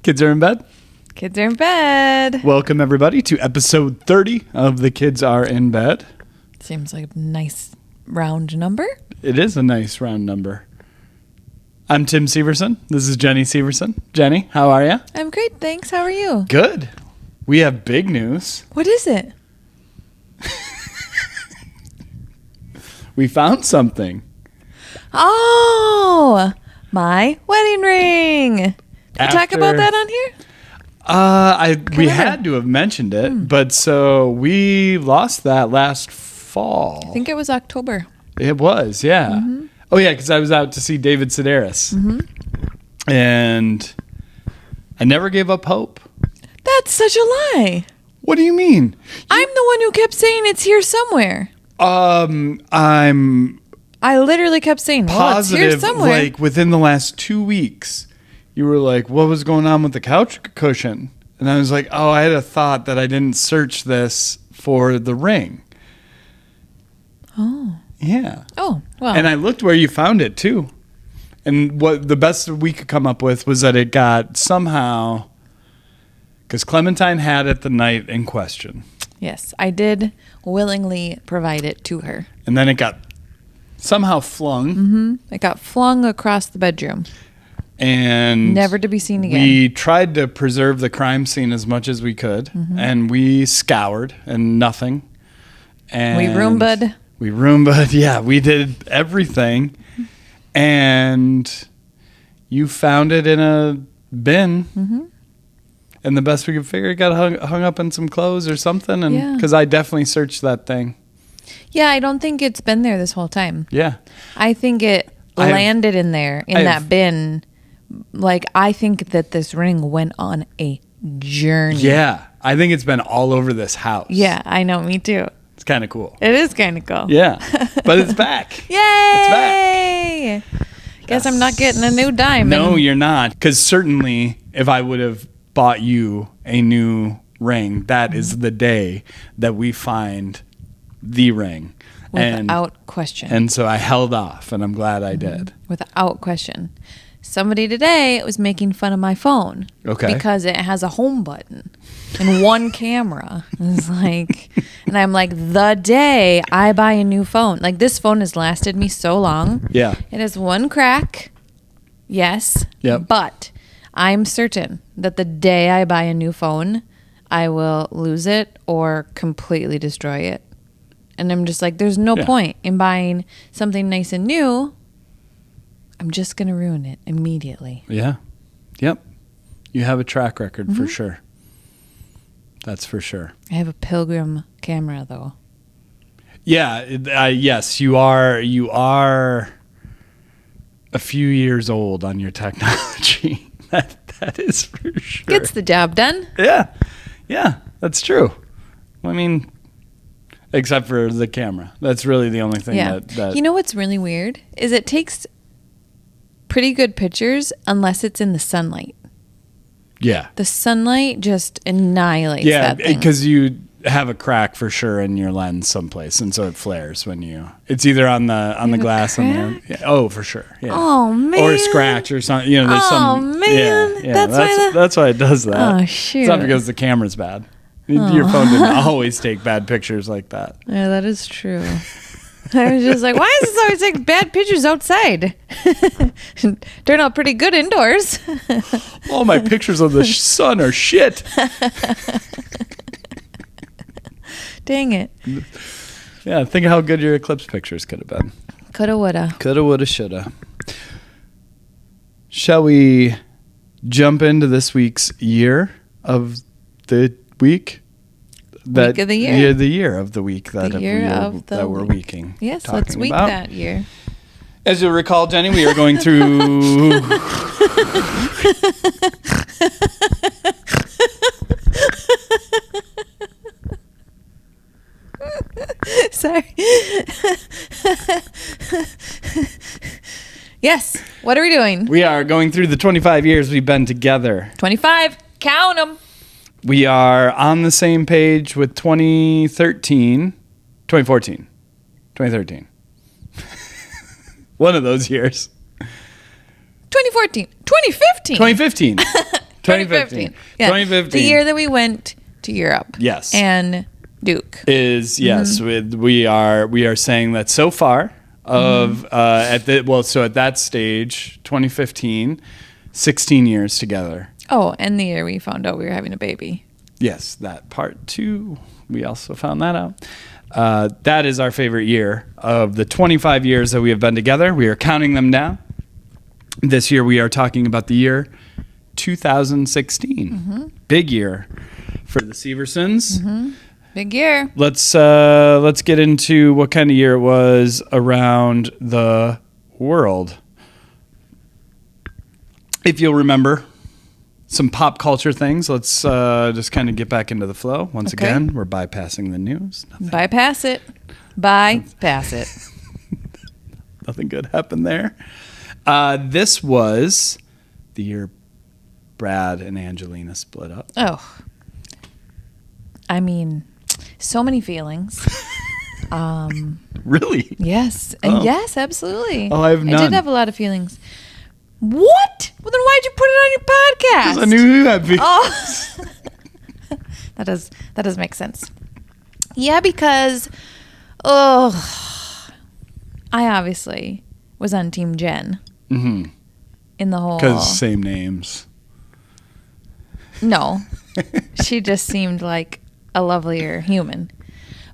Kids are in bed? Kids are in bed. Welcome, everybody, to episode 30 of The Kids Are in Bed. Seems like a nice round number. It is a nice round number. I'm Tim Severson. This is Jenni Severson. Jenni, how are you? I'm great, thanks. How are you? Good. We have big news. What is it? We found something. Oh, my wedding ring. Did we talk about that on here? We had to have mentioned it, but so we lost that last fall. I think it was October. It was, yeah. Mm-hmm. Oh, yeah, because I was out to see David Sedaris. Mm-hmm. And I never gave up hope. That's such a lie. What do you mean? I'm the one who kept saying it's here somewhere. I'm I literally kept saying, well, it's here positive, somewhere. like, within the last 2 weeks, you were like, what was going on with the couch cushion? And I was like, oh, I had a thought that I didn't search this for the ring. Oh. Yeah. Oh, well. And I looked where you found it, too. And what the best we could come up with was that it got somehow, because Clementine had it the night in question. Yes, I did willingly provide it to her. And then it got somehow flung. Mm-hmm. It got flung across the bedroom. And never to be seen again. We tried to preserve the crime scene as much as we could. Mm-hmm. And we scoured and nothing. And we Roomba'd. We Roomba'd. Yeah, we did everything. And you found it in a bin. Mm-hmm. And the best we could figure, it got hung up in some clothes or something. And because I definitely searched that thing. Yeah, I don't think it's been there this whole time. Yeah. I think it landed in there, in that bin. Like, I think that this ring went on a journey. Yeah. I think it's been all over this house. Yeah, I know. Me too. It's kind of cool. It is kind of cool. Yeah. But it's back. Yay! It's back. Guess I'm not getting a new diamond. No, you're not. Because certainly, if I would have bought you a new ring, that is the day that we find the ring. Without question. And so I held off, and I'm glad I did. Without question. Somebody today was making fun of my phone. Okay. Because it has a home button and one camera. It's like, and I'm like, the day I buy a new phone, like this phone has lasted me so long. Yeah. It has one crack. Yes. Yep. But I'm certain that the day I buy a new phone, I will lose it or completely destroy it. And I'm just like, there's no point in buying something nice and new. I'm just going to ruin it immediately. Yeah. Yep. You have a track record for sure. That's for sure. I have a Pilgrim camera, though. Yeah. Yes, you are. You are a few years old on your technology. That is for sure. Gets the job done. Yeah. Yeah, that's true. I mean, except for the camera. That's really the only thing that... You know what's really weird? Is it takes pretty good pictures unless it's in the sunlight. Yeah. The sunlight just annihilates that thing. Yeah, because you have a crack for sure in your lens someplace, and so it flares when you... It's either on the glass on there. Yeah. Oh, for sure. Yeah. Oh, man. Or a scratch or something. You know, there's some... man. Yeah. That's why it does that. Oh, shoot. It's not because the camera's bad. Your phone didn't always take bad pictures like that. Yeah, that is true. I was just like, why does this always take bad pictures outside? Turn out pretty good indoors. All my pictures of the sun are shit. Dang it. Yeah, think of how good your eclipse pictures could have been. Coulda, woulda. Coulda, woulda, shoulda. Shall we jump into this week's year of the week? Week of the year. Yeah, the year of the week that we're weeking. Yes, let's week about. that year. As you'll recall, Jenni, we are going through... Sorry. Yes. What are we doing? We are going through the 25 years we've been together. 25. Count them. We are on the same page with 2013. 2013. One of those years. 2014. 2015. 2015. 2015. Yeah. 2015. The year that we went to Europe. Yes. And Duke. Is, yes, we are saying that so far of, at that stage, 2015, 16 years together. Oh, and the year we found out we were having a baby. Yes, that part too. We also found that out. That is our favorite year of the 25 years that we have been together. We are counting them down. This year we are talking about the year 2016. Big year for the Seversons. Big year. Let's get into what kind of year it was around the world. If you'll remember some pop culture things, let's just kind of get back into the flow. Once again, we're bypassing the news. Bypass it. Bypass it. Nothing good happened there. This was the year Brad and Angelina split up. Oh. I mean, so many feelings. Really? Yes. Oh. Yes, absolutely. Oh, I have none. I did have a lot of feelings. What? Well, then why'd you put it on your podcast? Because I knew that'd be. Oh. that does make sense. Yeah, because, I obviously was on Team Jen. Mm-hmm. In the whole. Because same names. No. She just seemed like a lovelier human.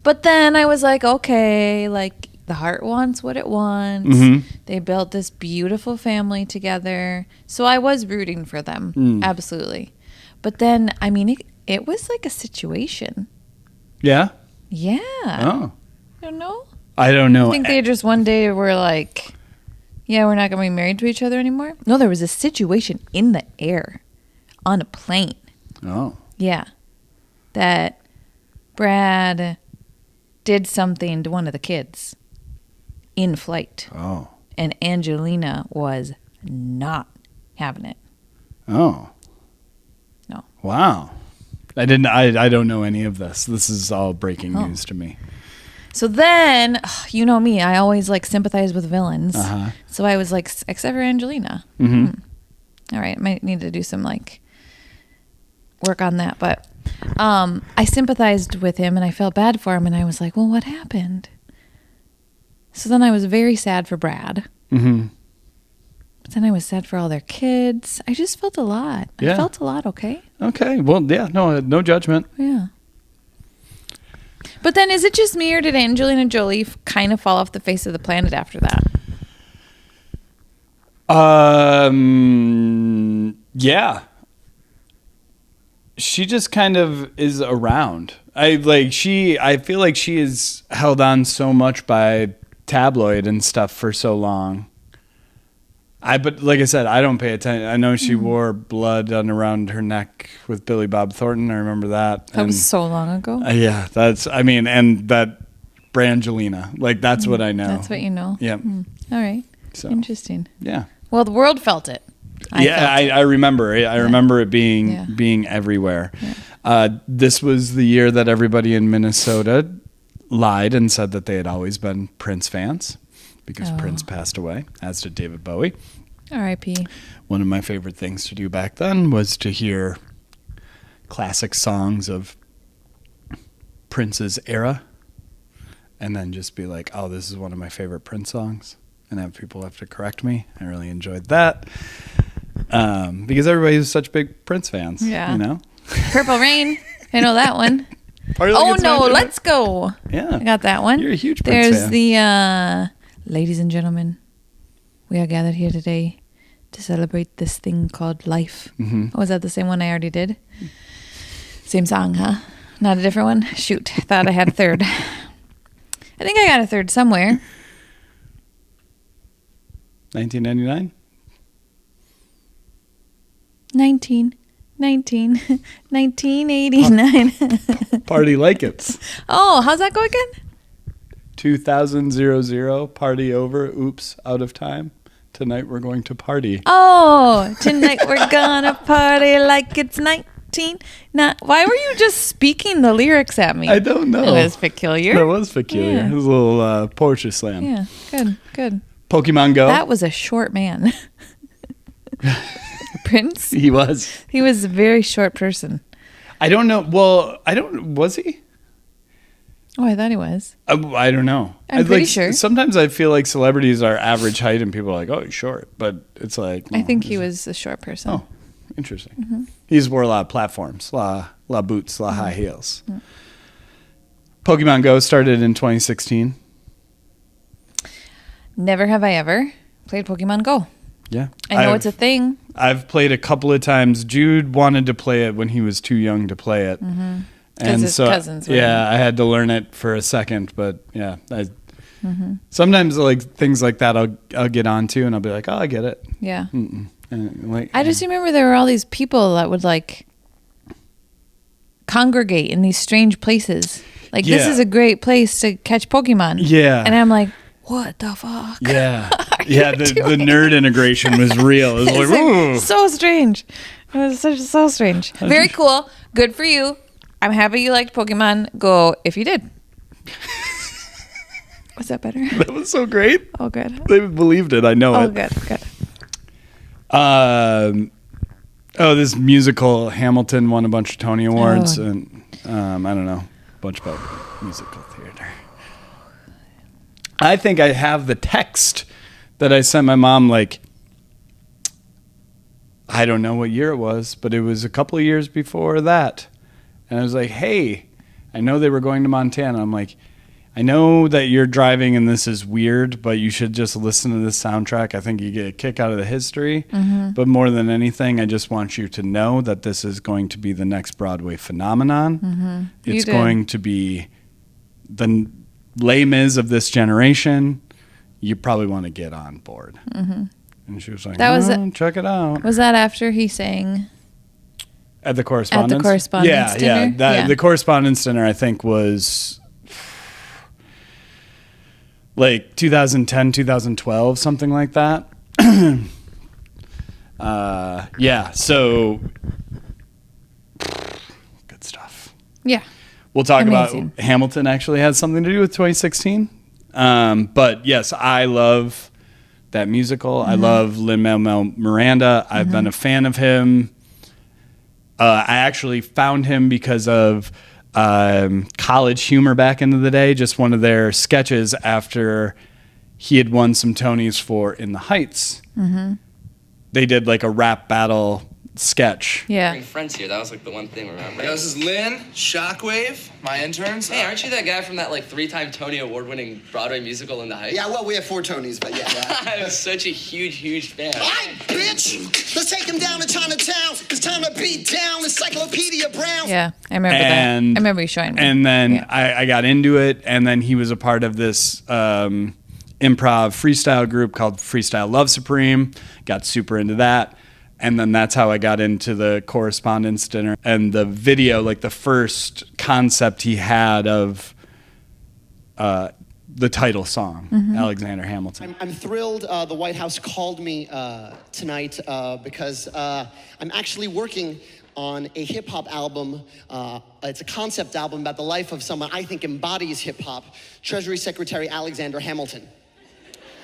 But then I was like, okay, like the heart wants what it wants. They built this beautiful family together. So I was rooting for them. Absolutely. But then, I mean, it was like a situation. Yeah? Yeah. Oh. You don't know? I don't know. I think they just one day were like, yeah, we're not going to be married to each other anymore. No, there was a situation in the air on a plane. Oh. Yeah. That Brad did something to one of the kids in flight. Oh. And Angelina was not having it. Oh. No. Wow. I don't know any of this. This is all breaking news to me. So then, you know me, I always like sympathize with villains. So I was like, except for Angelina. All right, I might need to do some like work on that. But I sympathized with him and I felt bad for him. And I was like, well, what happened? So then I was very sad for Brad. But then I was sad for all their kids. I just felt a lot. Yeah. I felt a lot, okay? Okay. Well, yeah, no judgment. Yeah. But then is it just me or did Angelina Jolie kind of fall off the face of the planet after that? Yeah. She just kind of is around. I feel like she is held on so much by tabloid and stuff for so long. But like I said, I don't pay attention. I know she wore blood around her neck with Billy Bob Thornton. I remember that. That was so long ago. Yeah, and that Brangelina. Like, that's what I know. That's what you know? Yeah. All right. So, interesting. Yeah. Well, the world felt it. I remember it. I remember it being everywhere. Yeah. This was the year that everybody in Minnesota lied and said that they had always been Prince fans. Because Prince passed away, as did David Bowie. R.I.P. One of my favorite things to do back then was to hear classic songs of Prince's era and then just be like, oh, this is one of my favorite Prince songs. And have people have to correct me. I really enjoyed that. Because everybody was such big Prince fans. Yeah. You know? Purple Rain. I know that one. Oh, no, let's go. Yeah. I got that one. You're a huge Prince fan. There's the... Ladies and gentlemen, we are gathered here today to celebrate this thing called life. Oh, was that the same one I already did? Same song, huh? Not a different one? Shoot, thought I had a third. I think I got a third somewhere. 1999? 1989. Party like it's. Oh, how's that go again? 2000 party over. Oops, out of time. Tonight we're going to party. Oh, tonight we're gonna party like it's 19. Why were you just speaking the lyrics at me? I don't know. It was peculiar. That was peculiar. Yeah. It was a little poetry slam. Yeah, good. Pokemon Go. That was a short man. Prince? He was. He was a very short person. I don't know. Well, was he? Oh, I thought he was. I don't know. I'm pretty sure. Sometimes I feel like celebrities are average height and people are like, oh, he's short. But it's like... I think he was a short person. Oh, interesting. He's wore a lot of platforms, a lot of boots, a lot of high heels. Pokemon Go started in 2016. Never have I ever played Pokemon Go. Yeah. I know it's a thing. I've played a couple of times. Jude wanted to play it when he was too young to play it. Because his cousins were. Yeah, I had to learn it for a second, but yeah. Sometimes like things like that I'll get onto and I'll be like, oh, I get it. Yeah. And, I just remember there were all these people that would like congregate in these strange places. Like, this is a great place to catch Pokemon. Yeah. And I'm like, what the fuck? Yeah. Yeah, the nerd integration was real. It was like so strange. It was so strange. Very cool. Good for you. I'm happy you liked Pokemon Go if you did. Was that better? That was so great. Oh, good. They believed it. I know it. Oh, good. This musical Hamilton won a bunch of Tony Awards, and I don't know, a bunch about musical theater. I think I have the text that I sent my mom, like, I don't know what year it was, but it was a couple of years before that. And I was like, hey, I know they were going to Montana. I'm like, I know that you're driving and this is weird, but you should just listen to this soundtrack. I think you get a kick out of the history. But more than anything, I just want you to know that this is going to be the next Broadway phenomenon. It's going to be the Les Mis of this generation. You probably want to get on board. And she was like, check it out. Was that after he sang? At the correspondence? At the correspondence dinner? Yeah. The correspondence dinner, I think, was like 2010, 2012, something like that. So good stuff. Yeah. We'll talk about Hamilton actually has something to do with 2016. But yes, I love that musical. I love Lin-Manuel Miranda. I've been a fan of him. I actually found him because of College Humor back into the day, just one of their sketches after he had won some Tonys for In the Heights. They did like a rap battle sketch. Yeah. Bring friends here. That was like the one thing, remember? This is Lynn, Shockwave, my interns. Hey, aren't you that guy from that like 3-time Tony Award-winning Broadway musical In the Heights? Yeah, well, we have 4 Tonys, but yeah. I was such a huge fan. All right, bitch! Let's take him down to Chinatown. It's time to beat down Encyclopedia Brown. Yeah, I remember that. I remember you showing me. And then I got into it, and then he was a part of this improv freestyle group called Freestyle Love Supreme. Got super into that. And then that's how I got into the correspondence dinner and the video, like the first concept he had of the title song, Alexander Hamilton. I'm thrilled the White House called me tonight because I'm actually working on a hip-hop album. It's a concept album about the life of someone I think embodies hip-hop, Treasury Secretary Alexander Hamilton.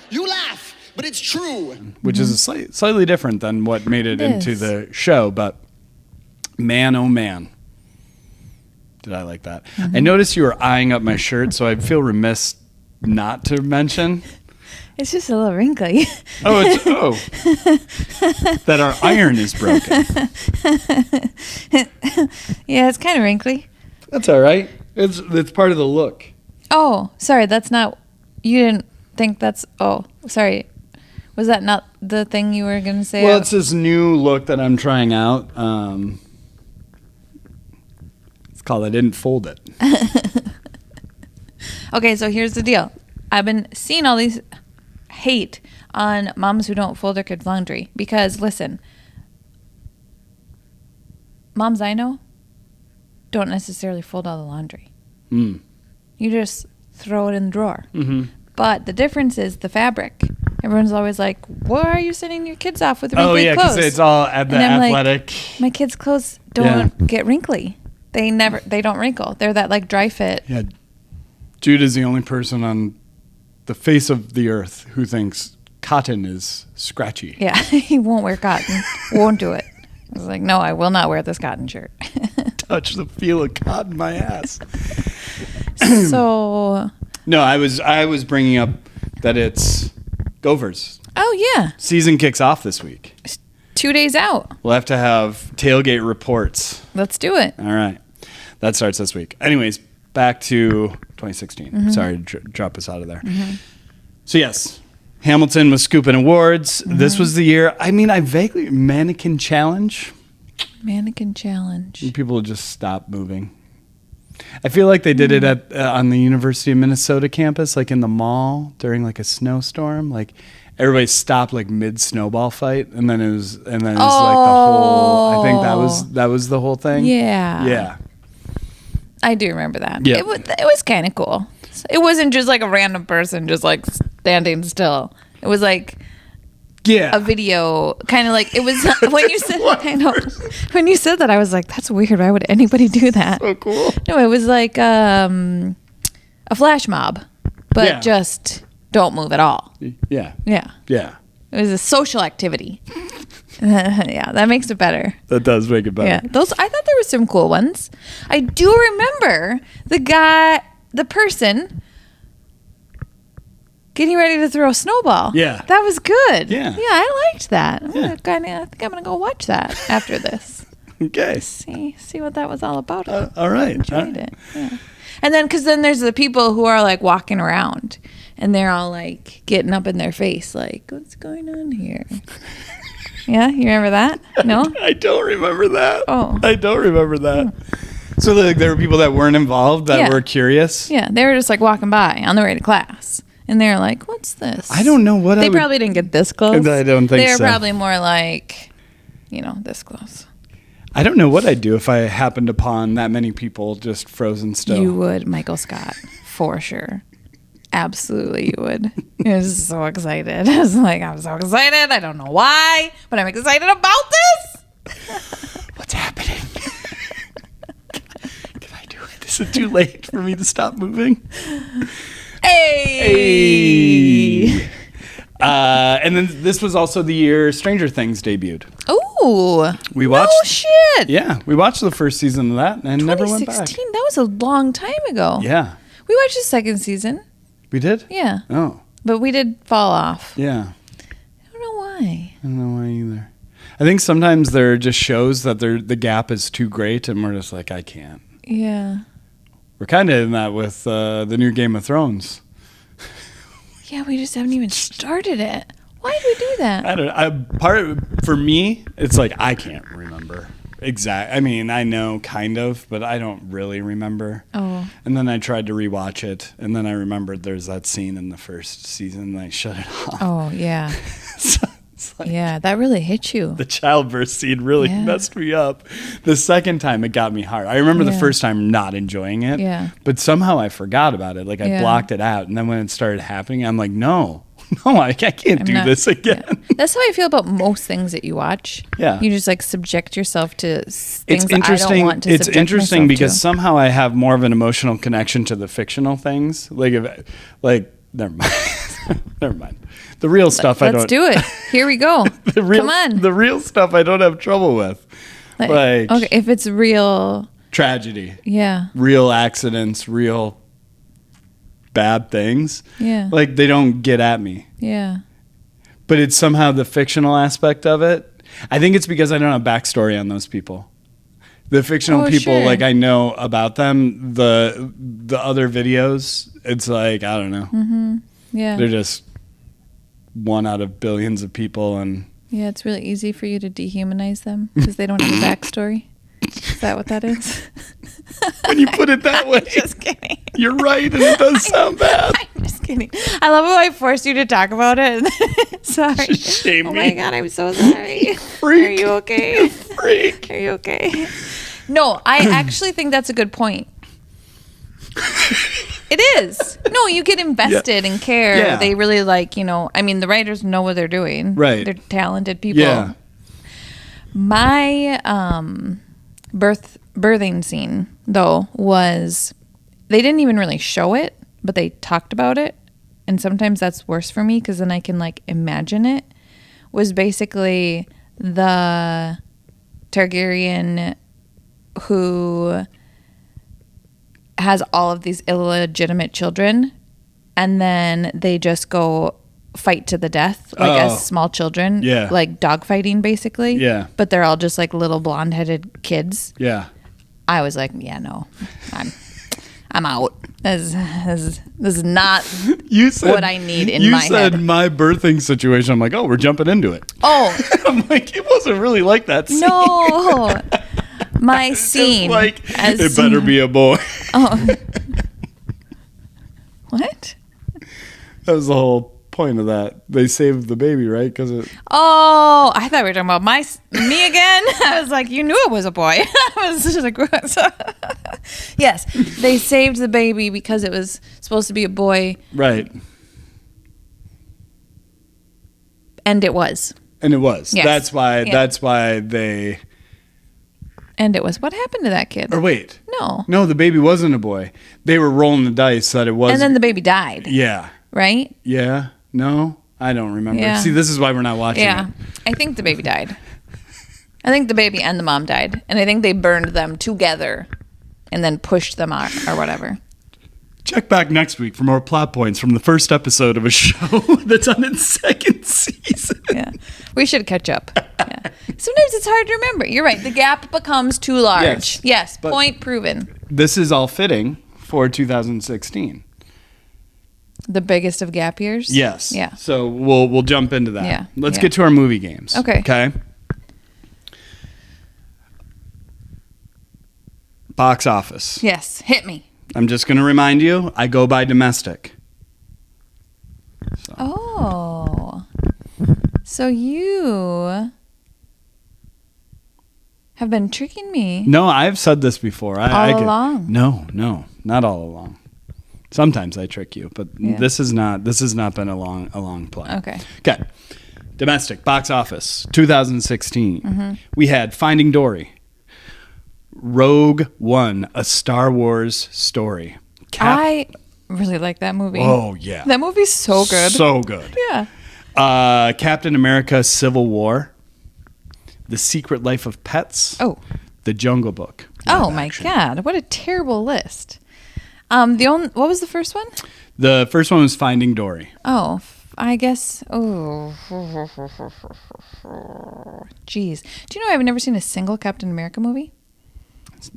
You laugh! But it's true. Which is a slightly different than what made it into the show. But man, oh man, did I like that. I noticed you were eyeing up my shirt, so I feel remiss not to mention. It's just a little wrinkly. That our iron is broken. Yeah, it's kind of wrinkly. That's all right. It's part of the look. Oh, sorry. That's not... You didn't think that's... Oh, sorry. Was that not the thing you were going to say? Well, it's this new look that I'm trying out. It's called I Didn't Fold It. Okay, so here's the deal. I've been seeing all these hate on moms who don't fold their kids' laundry. Because, listen, moms I know don't necessarily fold all the laundry. You just throw it in the drawer. But the difference is the fabric. Everyone's always like, "Why are you sending your kids off with wrinkly clothes?" Oh yeah, because it's all at the athletic. Like, my kids' clothes don't get wrinkly. They don't wrinkle. They're that like dry fit. Yeah, Jude is the only person on the face of the earth who thinks cotton is scratchy. Yeah, he won't wear cotton. Won't do it. I was like, no, I will not wear this cotton shirt. Touch the feel of cotton in my ass. So. No, I was bringing up that it's Gophers. Oh, yeah. Season kicks off this week. 2 days out. We'll have to have tailgate reports. Let's do it. All right. That starts this week. Anyways, back to 2016. Mm-hmm. Sorry to drop us out of there. So, yes, Hamilton was scooping awards. This was the year. I mean, Mannequin Challenge. Mannequin Challenge. People just stopped moving. I feel like they did it at on the University of Minnesota campus, like in the mall during like a snowstorm. Like everybody stopped like mid snowball fight, and then it was like the whole. I think that was the whole thing. Yeah. I do remember that. Yeah. It was kind of cool. It wasn't just like a random person just like standing still. It was like a video, kind of like it was when you said I know when you said that I was like, that's weird. Why would anybody do that? So cool. No, it was like a flash mob, but just don't move at all. Yeah. It was a social activity. Yeah, that makes it better. That does make it better. Yeah, I thought there were some cool ones. I do remember the person getting ready to throw a snowball. Yeah. That was good. Yeah. Yeah, I liked that. I Yeah. think I'm going to go watch that after this. Okay. See what that was all about. All right. Enjoyed it. Yeah. And then, because then there's the people who are like walking around and they're all like getting up in their face, like, what's going on here? Yeah, you remember that? No? I don't remember that. Oh. I don't remember that. So like, there were people that weren't involved that were curious? Yeah, they were just like walking by on the way to class. And they were like, what's this? I don't know what They probably didn't get this close. I don't think They were so. probably more like, this close. I don't know what I'd do if I happened upon that many people just frozen still. You would, Michael Scott, for sure. Absolutely, you would. I was so excited. I was like, I'm so excited. I don't know why, but I'm excited about this. What's happening? Can I do it? Is it too late for me to stop moving? Hey! And then this was also the year Stranger Things debuted. Ooh. We watched. Oh, shit. Yeah, we watched the first season of that and never went back. 2016, that was a long time ago. Yeah. We watched the second season. We did? Yeah. Oh. But we did fall off. Yeah. I don't know why. I don't know why either. I think sometimes there are just shows that the gap is too great and we're just like, I can't. Yeah. We're kind of in that with the new Game of Thrones. Yeah, we just haven't even started it. Why did we do that? I don't know. For me, it's like I can't remember exact. I mean, I know kind of, but I don't really remember. Oh. And then I tried to rewatch it, and then I remembered there's that scene in the first season, and I shut it off. Oh, yeah. So it's like Yeah, that really hit you. the childbirth scene really Yeah. messed me up. The second time, it got me hard. I remember the Yeah. first time not enjoying it, Yeah. but somehow I forgot about it. Like I Yeah. blocked it out, and then when it started happening, I'm like, no, I can't do this again. Yeah. That's how I feel about most things that you watch. Yeah. You just like subject yourself to things It's that I interesting. don't want to It's subject interesting myself because to. somehow I have more of an emotional connection to the fictional things. Never mind. Never mind. The real stuff I don't. Let's do it. Here we go. Come on. The real stuff I don't have trouble with. Like okay, if it's real. tragedy, Yeah. real accidents, real bad things. Yeah. Like they don't get at me. Yeah. But it's somehow the fictional aspect of it. I think it's because I don't have backstory on those people. The fictional people, sure. like I know about them. The other videos, it's like I don't know. Yeah. They're just one out of billions of people, and Yeah, it's really easy for you to dehumanize them because they don't have a backstory. Is that what that is? when you put it that way, Just kidding. you're right, and it does sound bad. I'm just kidding. I love how I forced you to talk about it. Sorry. Shame Oh me. my God, I'm so sorry. Freak. Are you okay? Freak. Are you okay? No, I actually think that's a good point. It is. No, you get invested and care. Yeah. They really the writers know what they're doing. Right. They're talented people. Yeah. My birthing scene, though, was they didn't even really show it, but they talked about it. and sometimes that's worse for me because then I can like imagine it, was basically the Targaryen who has all of these illegitimate children, and then they just go fight to the death, like as small children, like dogfighting basically. Yeah. But they're all just like little blonde-headed kids. Yeah. I was like, yeah, no, I'm out. This is not what I need in my head. You said my birthing situation. I'm like, oh, we're jumping into it. Oh. I'm like, it wasn't really like that scene. No. My scene. Like, it better be a boy. Oh. What? That was the whole point of that. They saved the baby, right? Because it. Oh, I thought we were talking about me again. I was like, you knew it was a boy. I was just like, yes, they saved the baby because it was supposed to be a boy. Right. And it was. And it was. Yes. That's why. Yeah. That's why they. And it was. What happened to that kid? Or wait. No, the baby wasn't a boy. They were rolling the dice that it was. And then the baby died. Yeah. Right? Yeah. No, I don't remember. Yeah. See, this is why we're not watching it. I think the baby died. I think the baby and the mom died. And I think they burned them together and then pushed them out or whatever. Check back next week for more plot points from the first episode of a show that's on its second season. Yeah. We should catch up. Yeah. Sometimes it's hard to remember. You're right. The gap becomes too large. Yes. Point proven. This is all fitting for 2016. The biggest of gap years? Yes. Yeah. So we'll jump into that. Yeah. Let's get to our movie games. Okay. Okay. Box office. Yes. Hit me. I'm just going to remind you, I go by domestic. So. Oh. So you have been tricking me. No, I've said this before. All along? No, not all along. Sometimes I trick you, but this has not been a long play. Okay. Domestic box office 2016. Mm-hmm. We had Finding Dory, Rogue One, A Star Wars Story. I really like that movie. Oh yeah, that movie's so good. So good. Yeah. Captain America: Civil War, The Secret Life of Pets. Oh. The Jungle Book. Oh my God! What a terrible list. What was the first one? The first one was Finding Dory. Oh, I guess. Oh, jeez. Do you know I've never seen a single Captain America movie?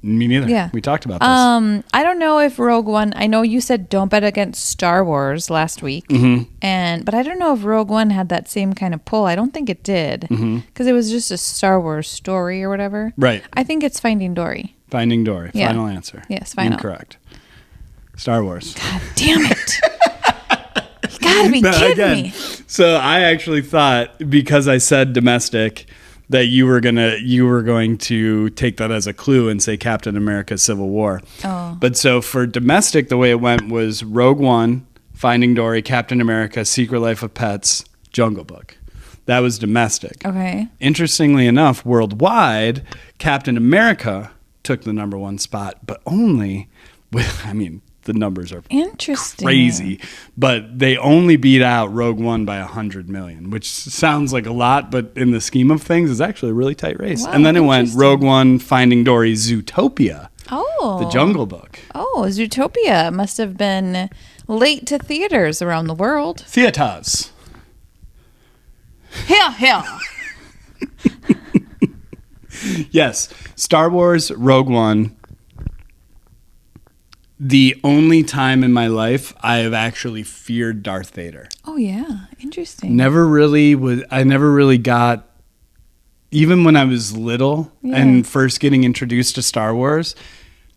Me neither. Yeah. We talked about this. I don't know if Rogue One. I know you said don't bet against Star Wars last week, but I don't know if Rogue One had that same kind of pull. I don't think it did because it was just a Star Wars story or whatever. Right. I think it's Finding Dory. Finding Dory. Yeah. Final answer. Yes, final. Incorrect. Star Wars. God damn it. You gotta be kidding me. So I actually thought, because I said domestic, that you were going to take that as a clue and say Captain America: Civil War. Oh. But so for domestic, the way it went was Rogue One, Finding Dory, Captain America, Secret Life of Pets, Jungle Book. That was domestic. Okay. Interestingly enough, worldwide, Captain America took the number one spot, but only with, the numbers are interesting, crazy, but they only beat out Rogue One by 100 million, which sounds like a lot, but in the scheme of things, is actually a really tight race. Wow, and then it went Rogue One, Finding Dory, Zootopia, the Jungle Book. Oh, Zootopia must have been late to theaters around the world. Theaters. Here. Yes, Star Wars, Rogue One. The only time in my life I have actually feared Darth Vader. Oh yeah, interesting. I never really got, even when I was little and first getting introduced to Star Wars,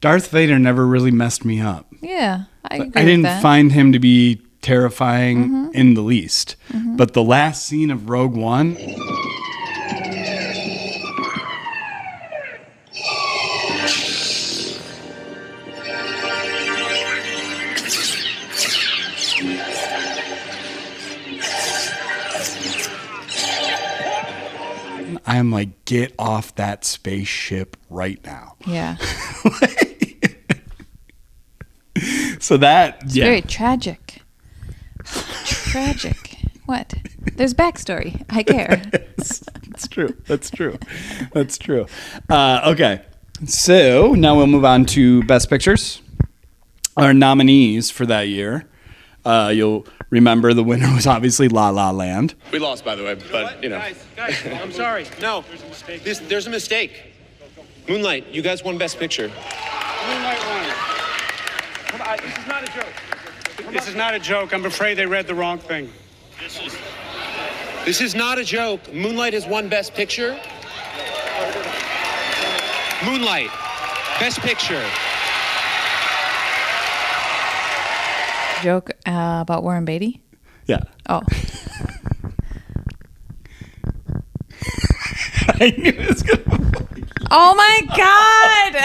Darth Vader never really messed me up. Yeah, I agree. I didn't find him to be terrifying in the least. But the last scene of Rogue One, I am like, get off that spaceship right now. Yeah. So that, It's very tragic. Tragic. What? There's backstory. I care. That's true. That's true. That's true. Okay. So now we'll move on to Best Pictures. Our nominees for that year. You'll remember the winner was obviously La La Land. We lost, by the way, but, you know. Guys, I'm sorry. No, there's a mistake. Moonlight, you guys won Best Picture. Moonlight won. Come on, this is not a joke. This is not a joke. I'm afraid they read the wrong thing. This is not a joke. Moonlight has won Best Picture. Moonlight, Best Picture. Joke about Warren Beatty? Yeah. Oh. I knew it was going to. Oh my God.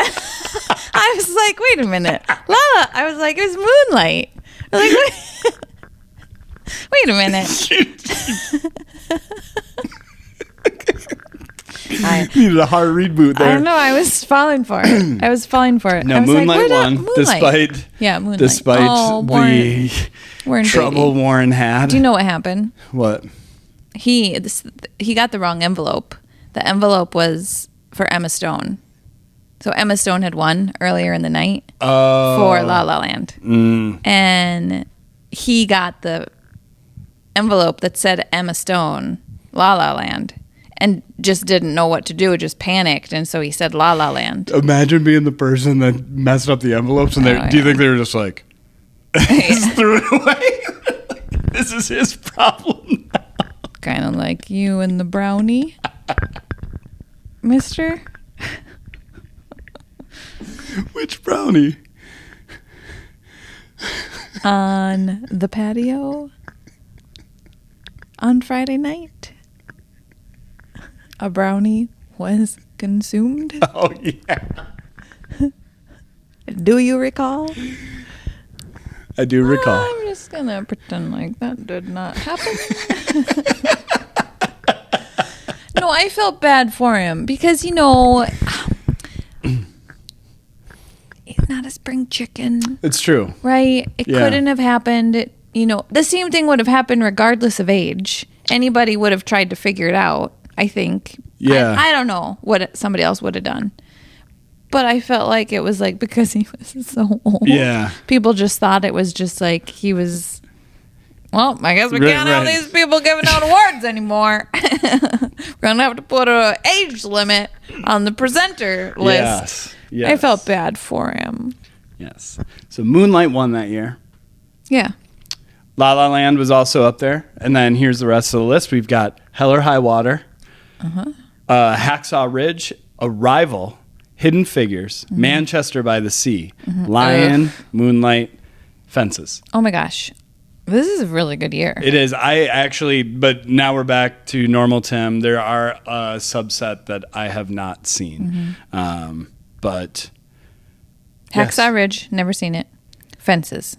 I was like, wait a minute. Lala. I was like, it was Moonlight. I was like, wait a minute. I Needed a hard reboot there. don't know. I was falling for it. I was falling for it. No, I was Moonlight like, why won, not Moonlight? despite Moonlight. Oh, the Warren trouble Beatty. Warren had. Do you know what happened? What? He got the wrong envelope. The envelope was for Emma Stone. So Emma Stone had won earlier in the night for La La Land. And he got the envelope that said Emma Stone, La La Land, and just didn't know what to do, just panicked, and so he said La La Land. Imagine being the person that messed up the envelopes, and do you think they were just like, just threw it away? This is his problem now. Kind of like you and the brownie, mister. Which brownie? On the patio on Friday night, a brownie was consumed. Oh, yeah. Do you recall? I do recall. I'm just gonna pretend like that did not happen. No, I felt bad for him because, you know, he's not a spring chicken, It's true. right? It Yeah. couldn't have happened. You know, the same thing would have happened regardless of age. Anybody would have tried to figure it out, I think. Yeah. I don't know what somebody else would have done. But I felt like it was like because he was so old. Yeah. People just thought it was just like he was. Well, I guess we Right, can't have right. these people giving out awards anymore. We're gonna have to put an age limit on the presenter list. Yes. I felt bad for him. Yes. So Moonlight won that year. Yeah. La La Land was also up there. And then here's the rest of the list. We've got Hell or High Water, Hacksaw Ridge, Arrival, Hidden Figures, Manchester by the Sea, Lion, Moonlight, Fences. Oh my gosh, this is a really good year. It is. But now we're back to normal Tim. There are a subset that I have not seen. But Hacksaw yes. Ridge, never seen it. Fences.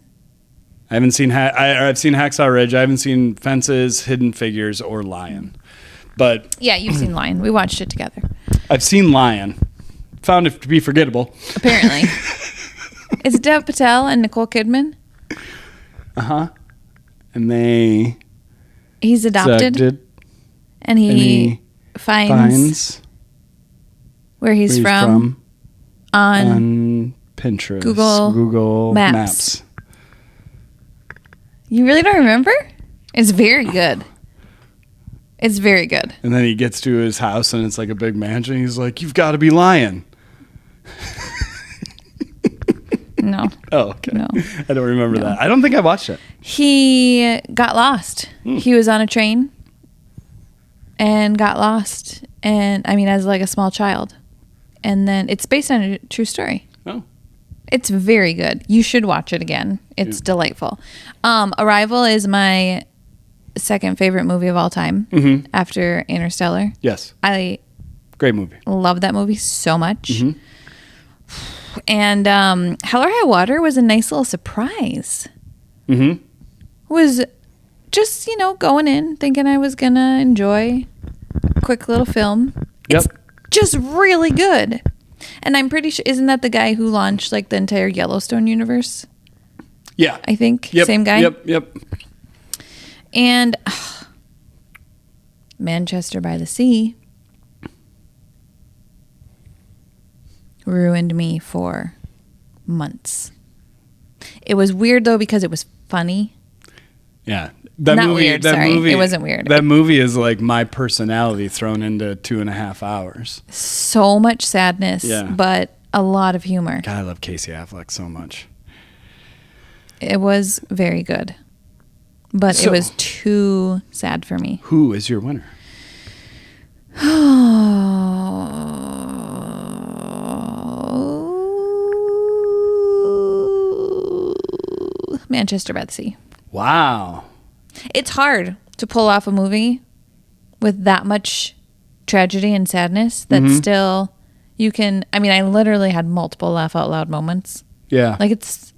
I haven't seen. I've seen Hacksaw Ridge. I haven't seen Fences, Hidden Figures, or Lion. But Yeah, you've seen Lion. We watched it together. I've seen Lion. Found it to be forgettable. Apparently, it's Dev Patel and Nicole Kidman. And they He's adopted, did and he finds where he's from, on Pinterest, Google Maps. You really don't remember? It's very good. It's very good. And then he gets to his house and it's like a big mansion. He's like, "You've got to be lying." No. Oh, okay. No. I don't remember that. I don't think I watched it. He got lost. He was on a train and got lost. And I mean, as like a small child. And then it's based on a true story. Oh. It's very good. You should watch it again. It's delightful. Arrival is my second favorite movie of all time after Interstellar. Yes. I Great movie. love that movie so much. And Hell or High Water was a nice little surprise. Was just, you know, going in thinking I was going to enjoy a quick little film. Yep. It's just really good. And I'm pretty sure, isn't that the guy who launched like the entire Yellowstone universe? Yeah. I think. Yep. Same guy? Yep. And Manchester by the Sea ruined me for months. It was weird though because it was funny. Yeah. Not weird, sorry. It wasn't weird. That movie is like my personality thrown into 2.5 hours. So much sadness, Yeah. but a lot of humor. God, I love Casey Affleck so much. It was very good. But So- it was too sad for me. Who is your winner? Manchester by the Sea. Wow. It's hard to pull off a movie with that much tragedy and sadness that still you can. I mean, I literally had multiple laugh out loud moments. Yeah. Like it's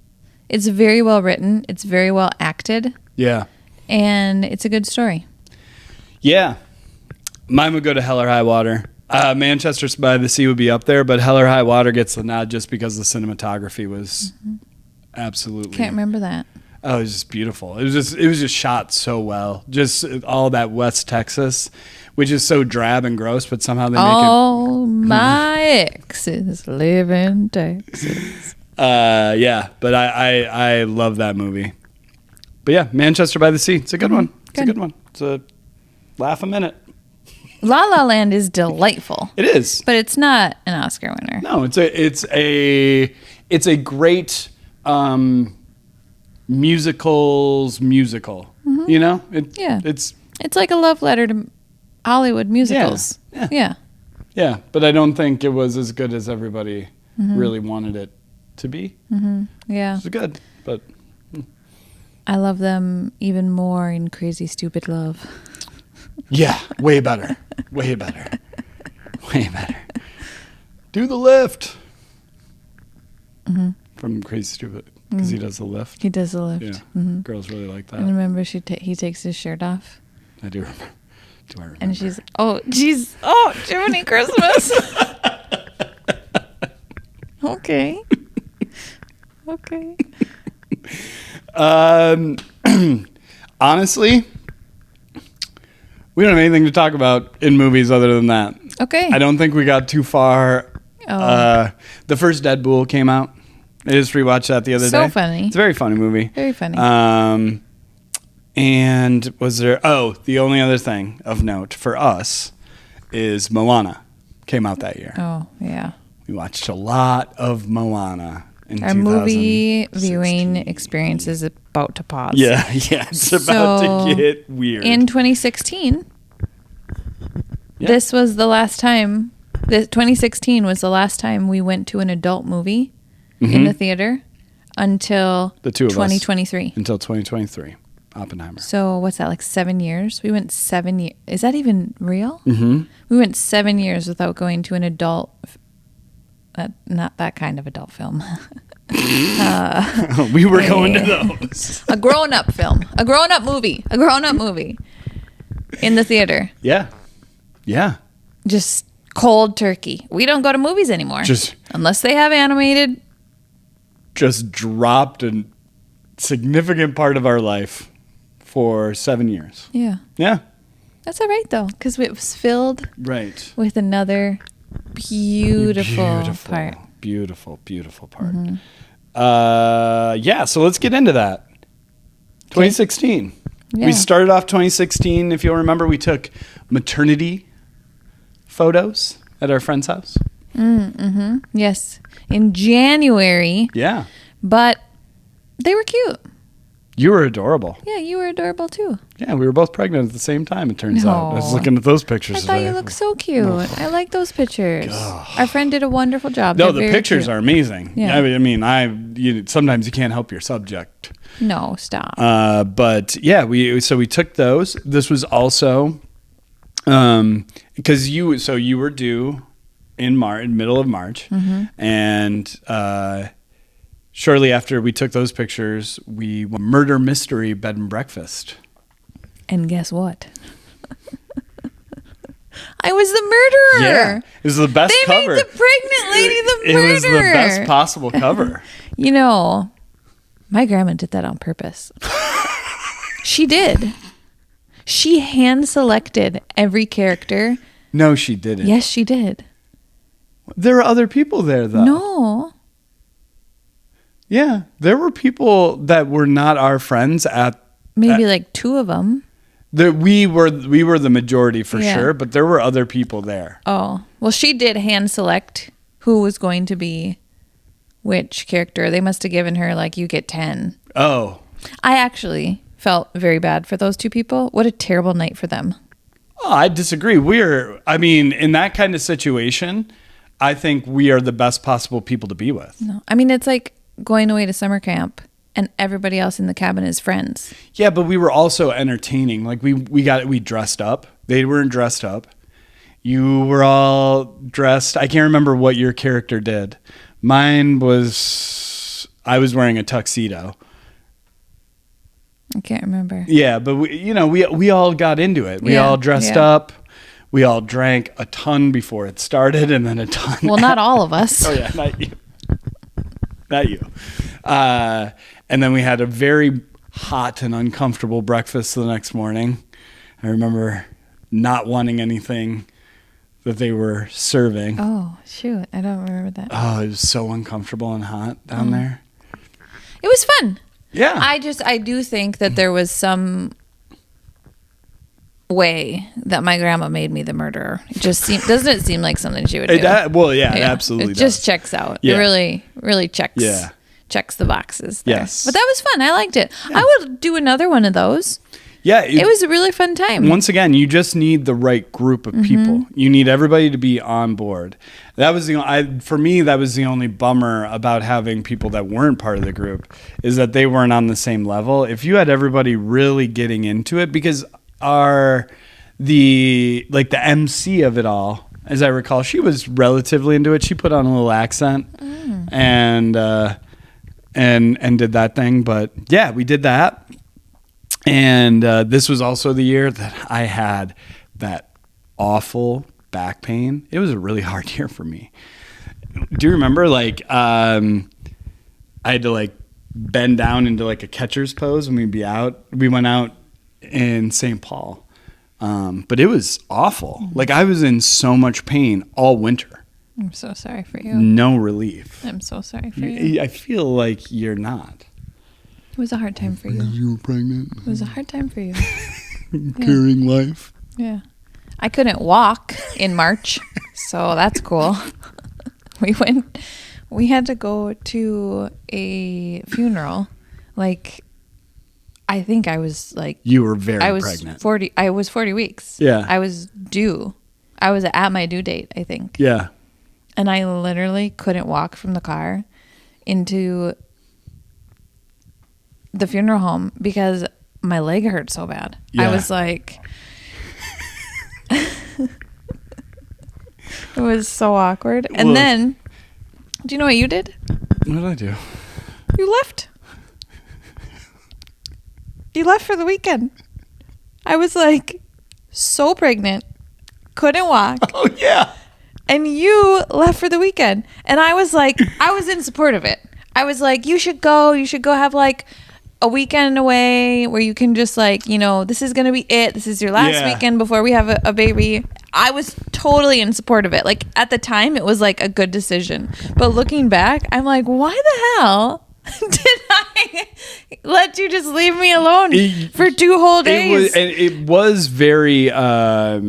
very well written. It's very well acted, Yeah. and it's a good story. Yeah. Mine would go to Hell or High Water. Manchester by the Sea would be up there, but Hell or High Water gets the nod just because the cinematography was absolutely. Can't remember that. Oh, it was just beautiful. It was just shot so well. Just all that West Texas, which is so drab and gross, but somehow they make All my exes live in Texas. it. Yeah, but I love that movie. But yeah, Manchester by the Sea. It's a good one. It's a Good. good one. It's a laugh a minute. La La Land is delightful, It is. but it's not an Oscar winner. No, it's a great musicals musical. You know? Yeah. It's It's like a love letter to Hollywood musicals. Yeah. Yeah, but I don't think it was as good as everybody really wanted it to be. Yeah. It was good, but I love them even more in Crazy Stupid Love. yeah, way better. Way better. Way better. Do the lift. From Crazy Stupid, because he does the lift. He does the lift. Yeah, girls really like that. And remember, he takes his shirt off, I do remember. Do I remember? and she's Jiminy Christmas. Okay. Honestly, we don't have anything to talk about in movies other than that. Okay. I don't think we got too far. The first Deadpool came out. I just rewatched that the other day. So funny. It's a very funny movie. Very funny. And was there? Oh, the only other thing of note for us is Moana came out that year. Oh, yeah. We watched a lot of Moana in Our 2016. movie viewing experience is about to pause. Yeah, it's about to get weird. In 2016, this was the last time. 2016 was the last time we went to an adult movie in the theater until The two of us. 2023. Until 2023, Oppenheimer. So what's that, like 7 years? We went 7 years. Is that even real? Mm-hmm. We went 7 years without going to an adult, not that kind of adult film. We were going to those. A grown-up film. A grown-up movie. In the theater. Yeah. Just cold turkey. We don't go to movies anymore. Unless they have animated. Just dropped a significant part of our life for 7 years. Yeah. Yeah. That's all right, though, because it was filled Right. with another beautiful part. Beautiful part. Yeah, so let's get into that. 2016. Yeah. We started off 2016. If you'll remember, we took maternity photos at our friend's house. Yes. In January. Yeah. But they were cute. You were adorable. Yeah, you were adorable, too. Yeah, we were both pregnant at the same time, it turns out. I was No. looking at those pictures I today. thought you looked so cute. I like those pictures. Our friend did a wonderful job. No, They're the very pictures cute. are amazing. Yeah. Sometimes you can't help your subject. No, stop. But yeah, we took those. This was also because you were due in middle of March, and shortly after we took those pictures, we went murder mystery bed and breakfast. And guess what? I was the murderer. Yeah, it was the best They cover. made the pregnant lady the It murderer. was the best possible cover. You know, my grandma did that on purpose. She did. She hand selected every character. No, she didn't. Yes, she did. There were other people there, though. No. Yeah, there were people that were not our friends at. Maybe like 2 of them. We were the majority for Yeah. sure, but there were other people there. Oh. Well, she did hand select who was going to be which character. They must have given her like, you get 10. Oh. I actually felt very bad for those 2 people. What a terrible night for them. Oh, I disagree. In that kind of situation, I think we are the best possible people to be with. No. I mean, it's like going away to summer camp and everybody else in the cabin is friends. Yeah, but we were also entertaining. Like we dressed up. They weren't dressed up. You were all dressed. I can't remember what your character did. Mine was, I was wearing a tuxedo. I can't remember. Yeah, but we all got into it. We all dressed up. We all drank a ton before it started, and then a ton. Well, not all of us. Oh yeah, not you. Not you. And then we had a very hot and uncomfortable breakfast the next morning. I remember not wanting anything that they were serving. Oh, shoot. I don't remember that. Oh, it was so uncomfortable and hot down there. It was fun. Yeah. I do think that there was some way that my grandma made me the murderer. It just doesn't it seem like something she would do? It absolutely It does. just checks out. Yeah. It really checks. Yeah. Checks the boxes there. Yes. But that was fun. I liked it. Yeah. I would do another one of those. Yeah. It was a really fun time. Once again, you just need the right group of people. You need everybody to be on board. That was for me, that was the only bummer about having people that weren't part of the group, is that they weren't on the same level. If you had everybody really getting into it, because the MC of it all, as I recall, she was relatively into it. She put on a little accent and did that thing. But yeah, we did that. And this was also the year that I had that awful back pain. It was a really hard year for me. Do you remember, I had to bend down into a catcher's pose when we'd be out? We went out in St. Paul. But it was awful. I was in so much pain all winter. I'm so sorry for you. No relief. I'm so sorry for you. I feel like you're not. It was a hard time for you. You were pregnant. It was a hard time for you. Carrying life. Yeah. I couldn't walk in March, so that's cool. We had to go to a funeral. I think I was you were very pregnant. 40. I was 40 weeks. Yeah. I was due. I was at my due date, I think. Yeah. And I literally couldn't walk from the car into the funeral home because my leg hurt so bad. Yeah. I was like, it was so awkward. And Well, then, do you know what you did? What did I do? You left. You left for the weekend. I was so pregnant, couldn't walk. Oh, yeah. And you left for the weekend. And I was I was in support of it. I was you should go have a weekend away where you can just this is going to be it. This is your last weekend before we have a baby. I was totally in support of it. At the time, it was a good decision. But looking back, I'm why the hell did I let you just leave me alone for 2 whole days? It was very, I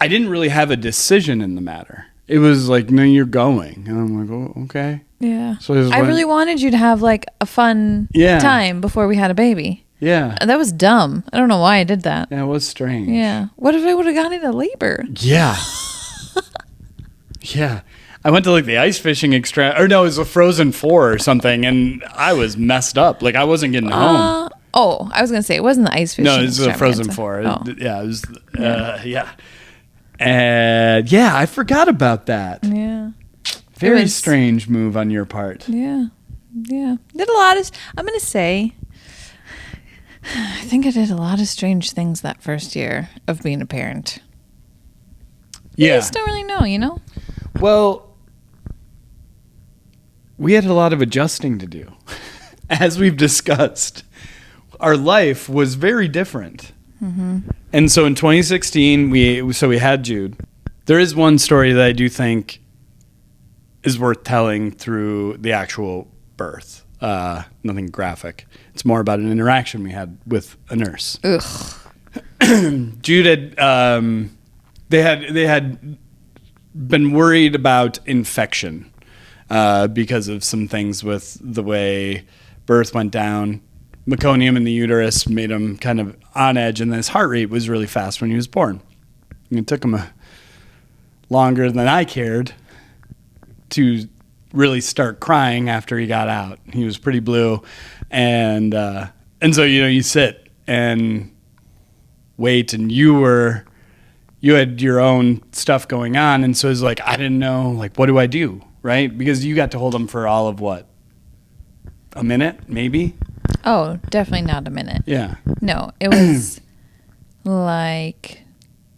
didn't really have a decision in the matter. It was no, you're going. And I'm oh, okay. Yeah. So I really wanted you to have a fun time before we had a baby. Yeah. That was dumb. I don't know why I did that. Yeah, it was strange. Yeah. What if I would have gone into labor? Yeah. Yeah. I went to the ice fishing it was a Frozen 4 or something, and I was messed up. I wasn't getting home. Oh, I was going to say, it wasn't the ice fishing. No, it was a Frozen 4. Oh. Yeah, it was, And I forgot about that. Yeah. Very strange move on your part. Yeah. Yeah. Did a lot of, I'm going to say, I think I did a lot of strange things that first year of being a parent. Yeah. You just don't really know, Well, we had a lot of adjusting to do. As we've discussed, our life was very different And so in 2016, we had Jude. There is one story that I do think is worth telling through the actual birth. Nothing graphic. It's more about an interaction we had with a nurse. Ugh. Jude had they had been worried about infection because of some things with the way birth went down. Meconium in the uterus made him kind of on edge, and his heart rate was really fast when he was born. And it took him longer than I cared to really start crying after he got out. He was pretty blue, and so you sit and wait, and you had your own stuff going on, and so it's like I didn't know what do I do, right? Because you got to hold him for all of what, a minute maybe. Oh, definitely not a minute. Yeah. No, it was like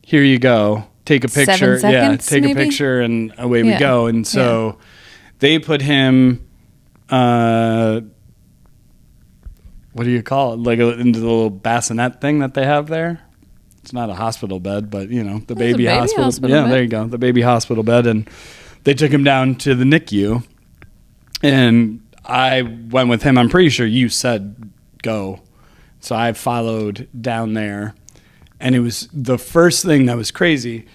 here you go. Take a picture. 7 seconds, take maybe? a picture and away we Yeah. go. And so they put him, what do you call it? Into the little bassinet thing that they have there. It's not a hospital bed, but the baby hospital. Yeah, bed. there you go. The baby hospital bed. And they took him down to the NICU, and I went with him. I'm pretty sure you said go. So I followed down there. And it was the first thing that was crazy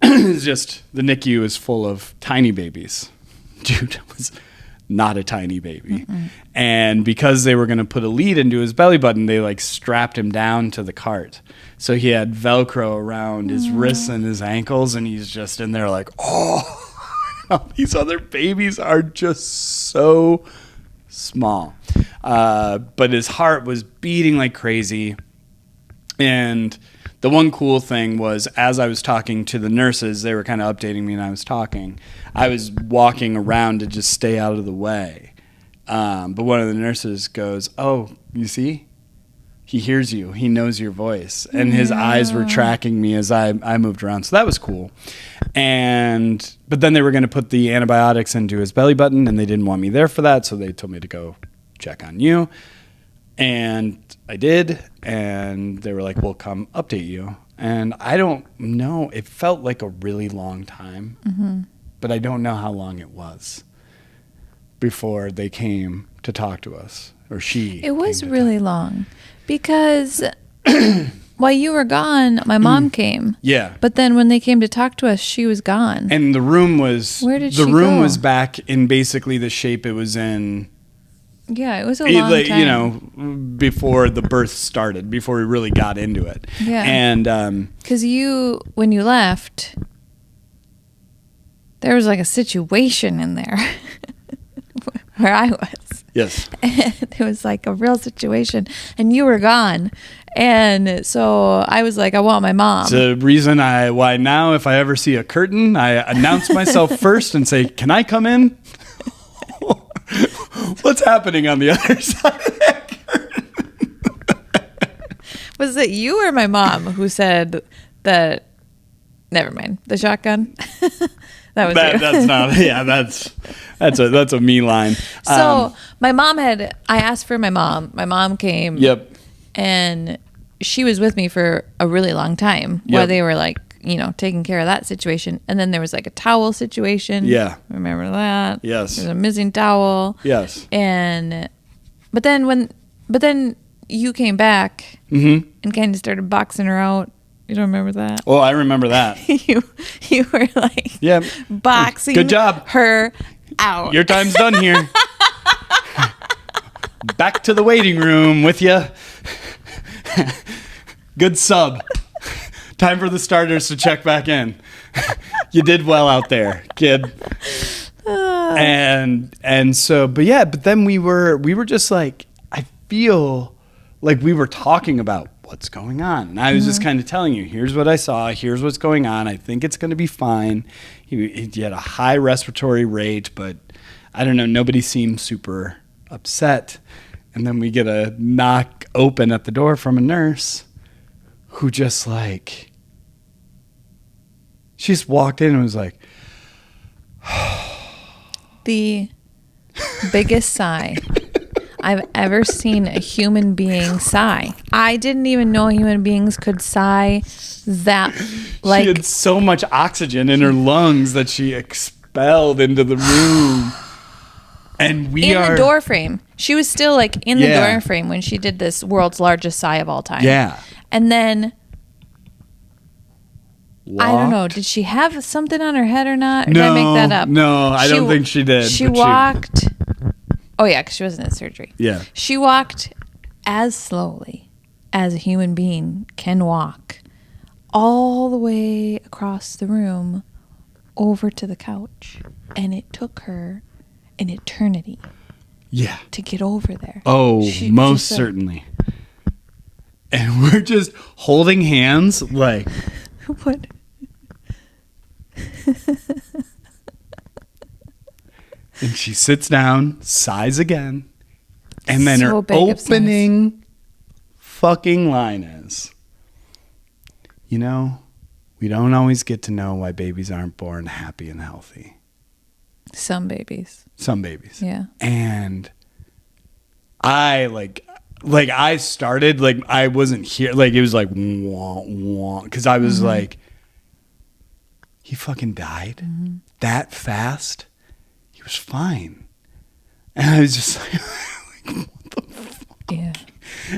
is just the NICU is full of tiny babies. Jude was not a tiny baby. Mm-mm. And because they were going to put a lead into his belly button, they strapped him down to the cart. So he had Velcro around his wrists and his ankles, and he's just in there these other babies are just so small. But his heart was beating like crazy. And the one cool thing was, as I was talking to the nurses, they were kind of updating me and I was talking. I was walking around to just stay out of the way. But one of the nurses goes, "Oh, you see? He hears you. He knows your voice." And his eyes were tracking me as I moved around. So that was cool. But then they were going to put the antibiotics into his belly button, and they didn't want me there for that. So they told me to go check on you. And I did, and they were like, "We'll come update you." And I don't know. It felt like a really long time, but I don't know how long it was before they came to talk to us, or she. It was really long because while you were gone, my mom came. Yeah. But then when they came to talk to us, she was gone. And the room was... Where did the she room go? was back in basically the shape it was in... Yeah, it was a long time. Before the birth started, before we really got into it. Yeah. And because when you left, there was a situation in there where I was. yes. And it was a real situation, and you were gone. And so I was like, I want my mom. It's the reason why now if I ever see a curtain, I announce myself first and say, "Can I come in?" What's happening on the other side of that curtain? Was it you or my mom who said that? Never mind. The shotgun. That was you. That's not. Yeah, that's a me line. So my mom I asked for my mom. My mom came. Yep. And she was with me for a really long time while they were taking care of that situation. And then there was a towel situation. Yeah. Remember that? Yes. There was a missing towel. Yes. But then you came back and kind of started boxing her out. You don't remember that? Well, I remember that. you were Yeah. boxing Good job. her out. Your time's done here. Back to the waiting room with you. Good sub. Time for the starters to check back in. You did well out there, kid. And so, but then we were just I feel like we were talking about what's going on. And I was just kind of telling you, here's what I saw, here's what's going on. I think it's going to be fine. He had a high respiratory rate, but I don't know, nobody seemed super upset. And then we get a knock open at the door from a nurse who just she just walked in and was like, the biggest sigh I've ever seen a human being sigh. I didn't even know human beings could sigh that, like... She had so much oxygen in her lungs that she expelled into the room. And we in the door frame. She was still, like, in the door frame when she did this world's largest sigh of all time. Yeah. And then... Walked. I don't know. Did she have something on her head or not? Or did I make that up? No, I don't think she did. She walked. Oh, yeah, because she wasn't in surgery. Yeah. She walked as slowly as a human being can walk all the way across the room over to the couch. And it took her an eternity to get over there. Oh, most certainly. And we're just holding hands like... What? And she sits down, sighs again, and then So her big of sighs. opening fucking line is, you know, we don't always get to know why babies aren't born happy and healthy. Some babies. Some babies. Yeah. And I I started, like, I wasn't here. Like, it was like, wah, wah. Because I was like, he fucking died that fast. He was fine. And I was just like, what the fuck? Yeah.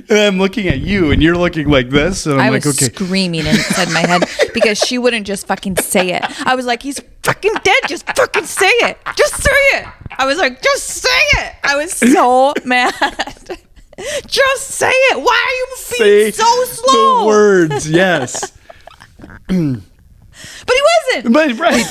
And I'm looking at you, and you're looking like this. And I'm I like, was okay. screaming inside my head because she wouldn't just fucking say it. I was like, he's fucking dead. Just fucking say it. Just say it. I was like, just say it. I was so mad. Just say it. Why are you being so slow? The words, yes. But he wasn't. But right.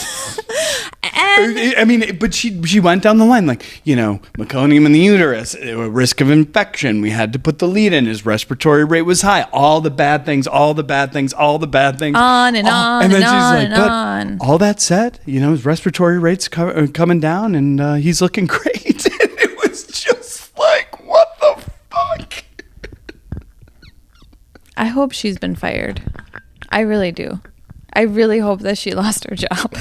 And I mean, but she went down the line, like, you know, meconium in the uterus, risk of infection. We had to put the lead in. His respiratory rate was high. All the bad things, all the bad things, all the bad things. On and on and then and she's on like, and but on. all that said, you know, his respiratory rate's coming down, and he's looking great. And it was just like, what the fuck? I hope she's been fired. I really do. I really hope that she lost her job.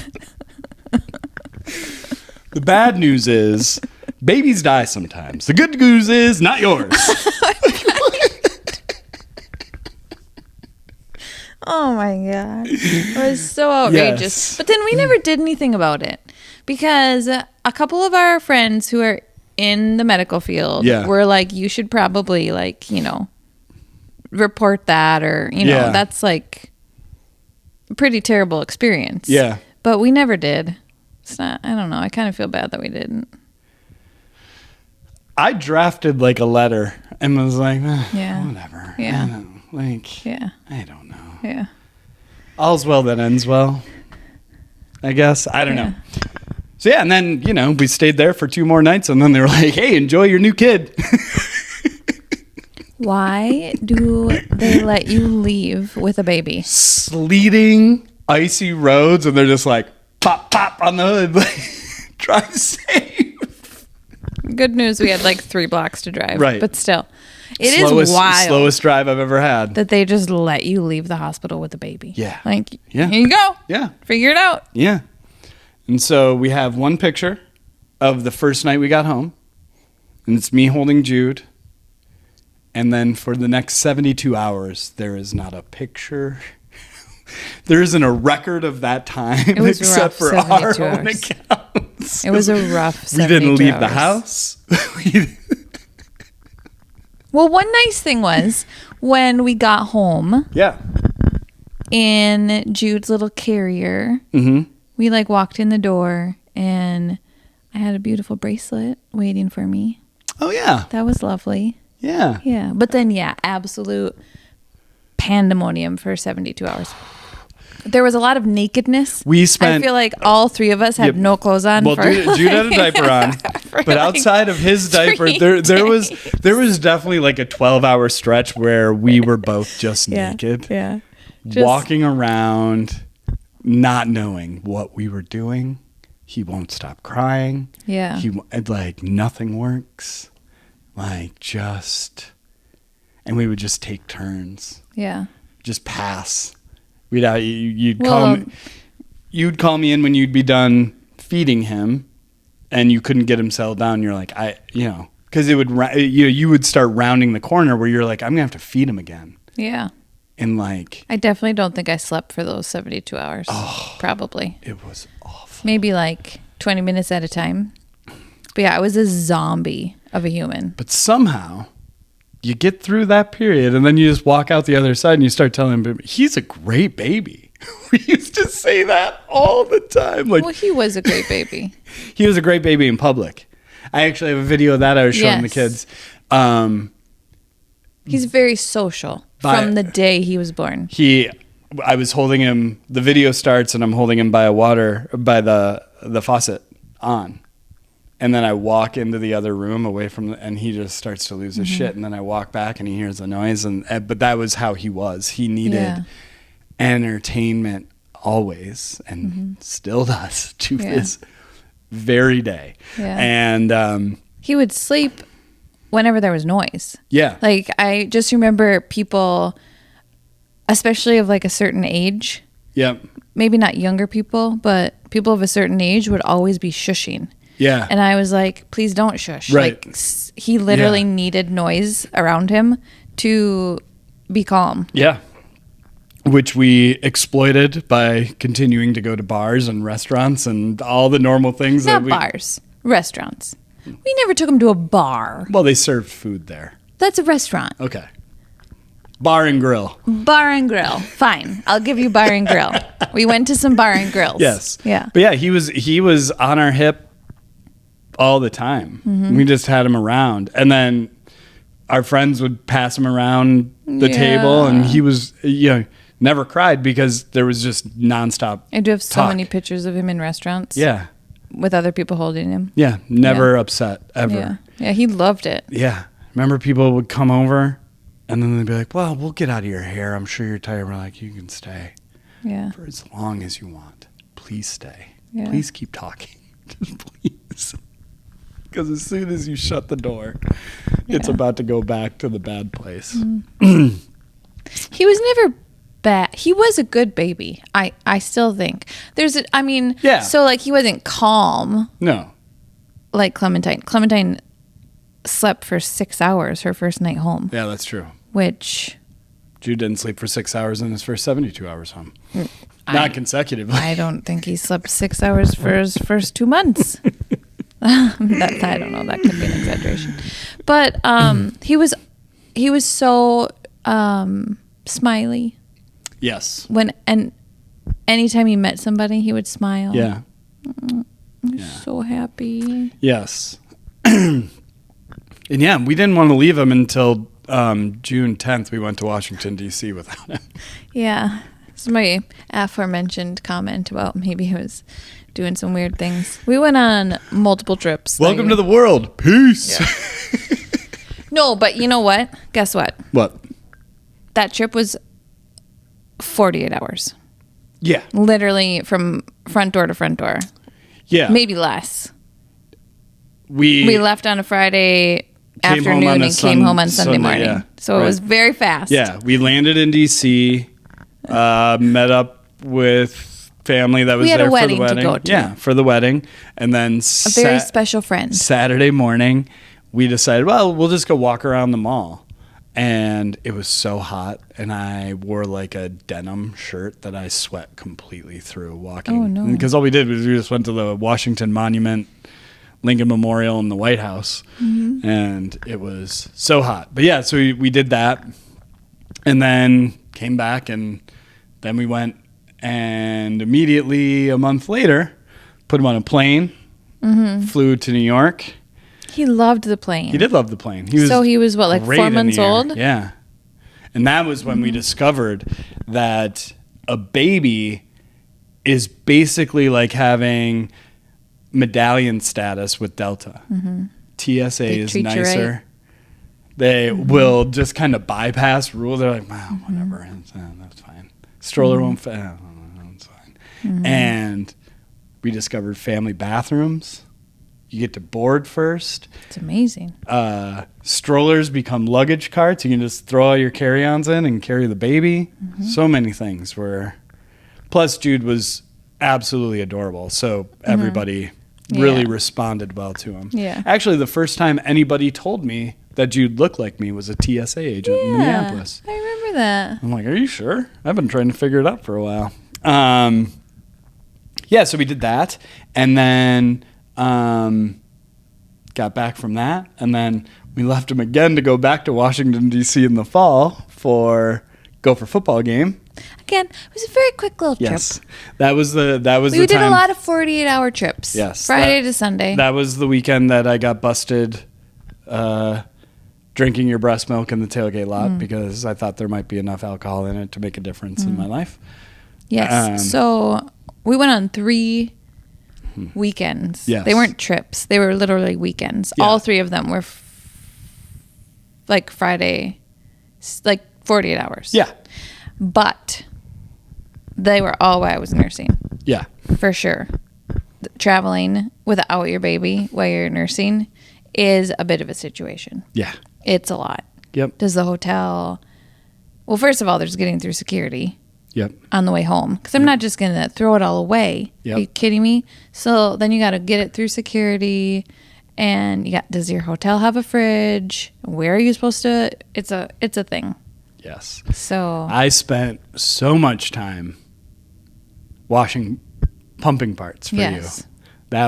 The bad news is babies die sometimes. The good news is not yours. Oh my God. It was so outrageous. Yes. But then we never did anything about it because a couple of our friends who are in the medical field were like, you should probably, like, you know, report that, or, you know, that's like a pretty terrible experience. Yeah. But we never did. It's not, I don't know. I kind of feel bad that we didn't. I drafted like a letter and was like, whatever. Yeah. I don't, like, I don't know. Yeah. All's well that ends well, I guess. I don't know. So yeah, and then, you know, we stayed there for 2 more nights, and then they were like, hey, enjoy your new kid. Why do they let you leave with a baby? Sleeting, icy roads, and they're just like, pop, pop on the hood. Like, drive safe. Good news, we had like 3 blocks to drive. Right. But still, it is wild. Slowest drive I've ever had. That they just let you leave the hospital with a baby. Yeah. Like, here you go. Yeah. Figure it out. Yeah. And so we have one picture of the first night we got home, and it's me holding Jude. And then for the next 72 hours, there is not a picture. There isn't a record of that time It was except for rough our 72 own hours. accounts. It was a rough 72 We didn't leave the hours. house. Well, one nice thing was when we got home in Jude's little carrier, we like walked in the door and I had a beautiful bracelet waiting for me. Oh, yeah. That was lovely. Yeah. Yeah. But then, absolute pandemonium for 72 hours. There was a lot of nakedness. We spent... I feel like all 3 of us had no clothes on. Well, Jude had a diaper on. But outside of his diaper, there was definitely like a 12-hour stretch where we were both just naked. Yeah. Walking around, not knowing what we were doing. He won't stop crying. Yeah. Like, nothing works. Like, just... And we would just take turns. Yeah. Just pass. You'd call me in when you'd be done feeding him, and you couldn't get him settled down. You're like, because you would start rounding the corner where you're like, I'm gonna have to feed him again. Yeah. And like, I definitely don't think I slept for those 72 hours. Probably. it was awful. Maybe like 20 minutes at a time. But yeah, I was a zombie of a human. But somehow you get through that period and then you just walk out the other side and you start telling him, he's a great baby. We used to say that all the time. Like, Well, he was a great baby. he was a great baby in public. I actually have a video of that I was showing the kids. He's very social from the day he was born. I was holding him, the video starts and I'm holding him by the faucet on. And then I walk into the other room away from and he just starts to lose his shit. And then I walk back and he hears the noise. But that was how he was. He needed entertainment always and still does to this very day. Yeah. And He would sleep whenever there was noise. yeah. Like, I just remember people, especially of like a certain age, Yep. maybe not younger people, but people of a certain age would always be shushing. Yeah. And I was like, please don't shush. Right. Like, he literally needed noise around him to be calm. Yeah. Which we exploited by continuing to go to bars and restaurants and all the normal things. Not bars, restaurants. We never took him to a bar. Well, they served food there. That's a restaurant. Okay. Bar and grill. Bar and grill. Fine. I'll give you bar and grill. We went to some bar and grills. Yes. Yeah. But yeah, he was on our hip all the time. We just had him around. And then our friends would pass him around the table and he was, never cried because there was just nonstop I do have so talk. many pictures of him in restaurants. Yeah. With other people holding him. Yeah. Never upset ever. Yeah. Yeah, he loved it. Yeah. Remember people would come over and then they'd be like, well, we'll get out of your hair. I'm sure you're tired. We're like, you can stay Yeah. for as long as you want. Please stay. Yeah. Please keep talking. Just please. Because as soon as you shut the door, it's about to go back to the bad place. He was never bad. He was a good baby. I still think. So like he wasn't calm No. like Clementine. Clementine slept for 6 hours her first night home, Yeah, that's true. which Jude didn't sleep for 6 hours in his first 72 hours home. Not consecutively. I don't think he slept 6 hours for his first 2 months. I don't know. That could be an exaggeration, but he was so smiley. Yes. And anytime he met somebody, he would smile. Yeah. So happy. Yes. And yeah, we didn't want to leave him until June 10th. We went to Washington, D.C. without him. Yeah. It's my aforementioned comment about maybe he was doing some weird things. We went on multiple trips. Welcome to the world. Peace. Yeah. No, but you know what? Guess what? What? That trip was 48 hours. Yeah. Literally from front door to front door. Yeah. Maybe less. We left on a Friday Came home afternoon on a and came home on Sunday Sunday, morning. yeah. So it Right. was very fast. Yeah, we landed in D.C., met up with family that was We had there a for the wedding to wedding. go to. Yeah, for the wedding. And then A very special friend. Saturday morning, we decided, well, we'll just go walk around the mall. And it was so hot, and I wore like a denim shirt that I sweat completely through walking. Oh, no. Because all we did was we just went to the Washington Monument, Lincoln Memorial, and the White House. Mm-hmm. And it was so hot. But yeah, so we did that. And then came back, and then we went, and immediately a month later, put him on a plane, flew to New York. He loved the plane. He did love the plane. He was what, like great 4 in months the air. old? Yeah. And that was when we discovered that a baby is basically like having medallion status with Delta. TSA They is treat you nicer. right. They will just kind of bypass rules. They're like, wow, whatever. That's fine. Stroller won't fit. That's fine. And we discovered family bathrooms. You get to board first. It's amazing. Strollers become luggage carts. You can just throw all your carry-ons in and carry the baby. So many things were. Plus, Jude was absolutely adorable. So everybody really responded well to him. Yeah. Actually, the first time anybody told me that you'd look like me was a TSA agent in Minneapolis. I remember that. I'm like, are you sure? I've been trying to figure it out for a while. Yeah, so we did that, and then got back from that, and then we left him again to go back to Washington, D.C. in the fall for Gopher football game. Again, it was a very quick little Yes, trip. that was the We did time. a lot of 48-hour trips. Yes, Friday to Sunday. That was the weekend that I got busted drinking your breast milk in the tailgate lot because I thought there might be enough alcohol in it to make a difference in my life. Yes. So we went on 3 weekends. Yes. They weren't trips. They were literally weekends. Yeah. All 3 of them were like Friday, like 48 hours. Yeah, But they were all while I was nursing, yeah, for sure. Traveling without your baby while you're nursing is a bit of a situation. yeah. It's a lot. Yep, Does the hotel... Well, first of all, there's getting through security yep. on the way home, because I'm not just going to throw it all away. Yep. Are you kidding me? So then you got to get it through security, and does your hotel have a fridge? Where are you supposed to? It's a thing. Yes. So I spent so much time washing pumping parts for Yes. you. That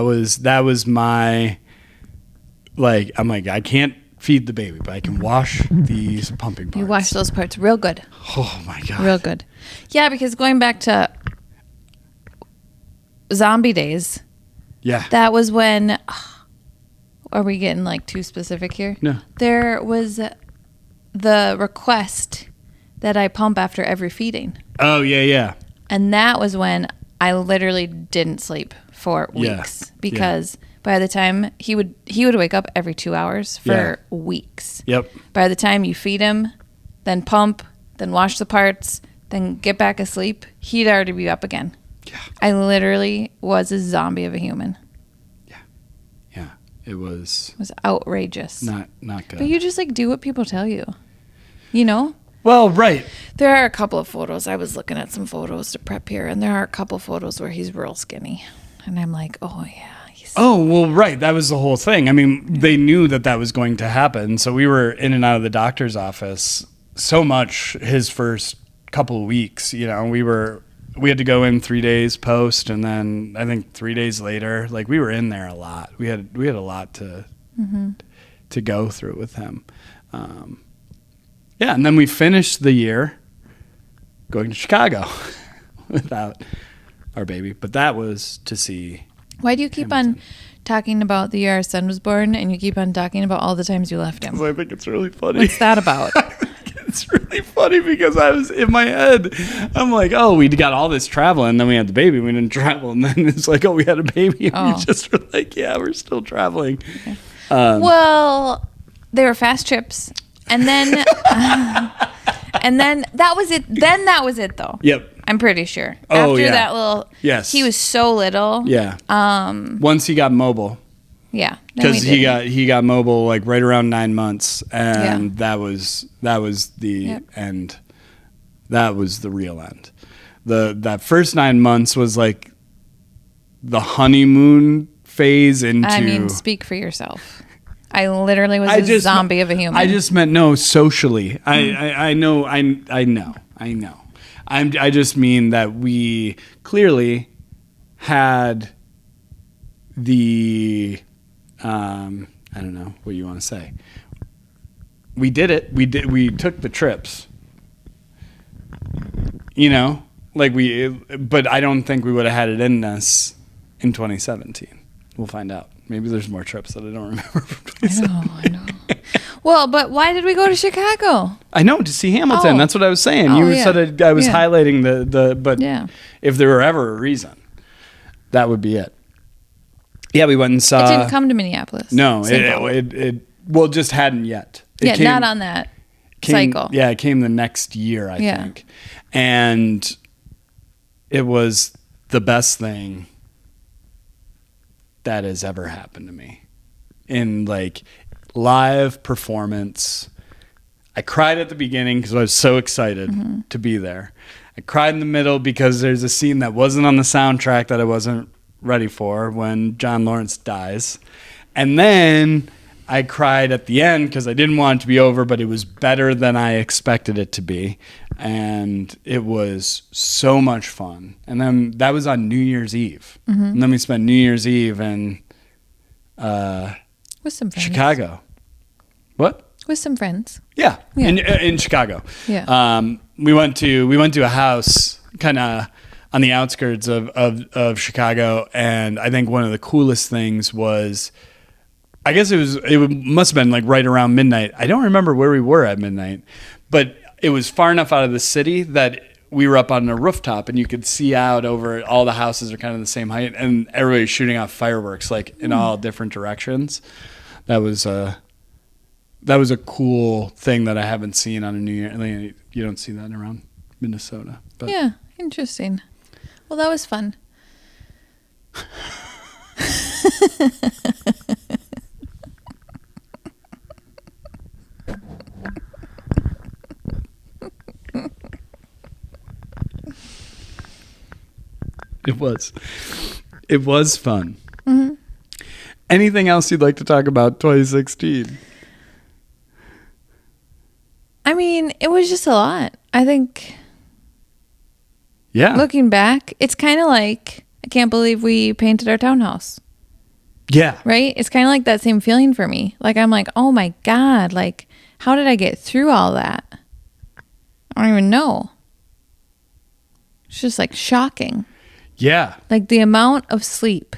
was my, like, I'm like, I can't feed the baby, but I can wash these pumping parts. you wash those parts real good, Oh my God. real good. Yeah, because going back to zombie days, Yeah. that was when. Are we getting like too specific here? No. There was the request that I pump after every feeding. Oh yeah, yeah. And that was when I literally didn't sleep for Yeah. weeks because by the time he would wake up every 2 hours for Yeah. weeks. Yep. By the time you feed him, then pump, then wash the parts, then get back asleep, he'd already be up again. Yeah. I literally was a zombie of a human. Yeah. It was It was outrageous. not good. But you just like do what people tell you. You know? Well, right. There are a couple of photos. I was looking at some photos to prep here, and there are a couple photos where he's real skinny. And I'm like, oh, yeah. Oh, well, right. That was the whole thing. I mean, they knew that was going to happen. So we were in and out of the doctor's office so much his first couple of weeks. You know, we had to go in 3 days post, and then I think 3 days later, like we were in there a lot. We had a lot to go through with him. Yeah, and then we finished the year going to Chicago without our baby. But that was to see. Why do you keep on talking about the year our son was born, and you keep on talking about all the times you left him? I think it's really funny. What's that about? It's really funny because I was in my head. I'm like, oh, we got all this travel, and then we had the baby. We didn't travel, and then it's like, oh, we had a baby, and Oh. we just were like, yeah, we're still traveling. Well, they were fast trips, and then that was it. Then that was it, though. Yep. I'm pretty sure. Oh, After yeah. that little, Yes. he was so little. Yeah. Once he got mobile, Yeah, then we because didn't. he got mobile like right around 9 months, and Yeah. that was the Yep. end. That was the real end. That first 9 months was like the honeymoon phase into. I mean, speak for yourself. I literally was I a just- zombie of a human. I just meant no socially. I know. I just mean that we clearly had the I don't know what you want to say. We did it. We took the trips. You know, like but I don't think we would have had it in us in 2017. We'll find out. Maybe there's more trips that I don't remember from 2017. I know. Well, but why did we go to Chicago? I know, to see Hamilton. Oh. That's what I was saying. Oh, You yeah. said I was Yeah. highlighting but Yeah. if there were ever a reason, that would be it. Yeah, we went and saw. It didn't come to Minneapolis. No, St. Paul. it well just hadn't yet. It Yeah, came- not on that came- cycle. Yeah, it came the next year, I Yeah. think, and it was the best thing that has ever happened to me in like live performance. I cried at the beginning because I was so excited to be there. I cried in the middle because there's a scene that wasn't on the soundtrack that I wasn't ready for when John Lawrence dies. And then I cried at the end because I didn't want it to be over, but it was better than I expected it to be. And it was so much fun. And then that was on New Year's Eve. And then we spent New Year's Eve in With some friends. Chicago. What? With some friends. Yeah, Yeah. In Chicago. Yeah. We went to a house kind of on the outskirts of Chicago, and I think one of the coolest things was, I guess it must have been like right around midnight. I don't remember where we were at midnight, but it was far enough out of the city that we were up on a rooftop and you could see out over all the houses are kind of the same height, and everybody's shooting off fireworks like in all different directions. That was a cool thing that I haven't seen on a New Year. Like, you don't see that around Minnesota. But Yeah, interesting. Well, that was fun. It was fun. Anything else you'd like to talk about 2016? I mean, it was just a lot. I think Yeah. looking back, it's kind of like, I can't believe we painted our townhouse, Yeah. right? It's kind of like that same feeling for me. Like, I'm like, oh my God, like, how did I get through all that? I don't even know. It's just like shocking. Yeah. Like the amount of sleep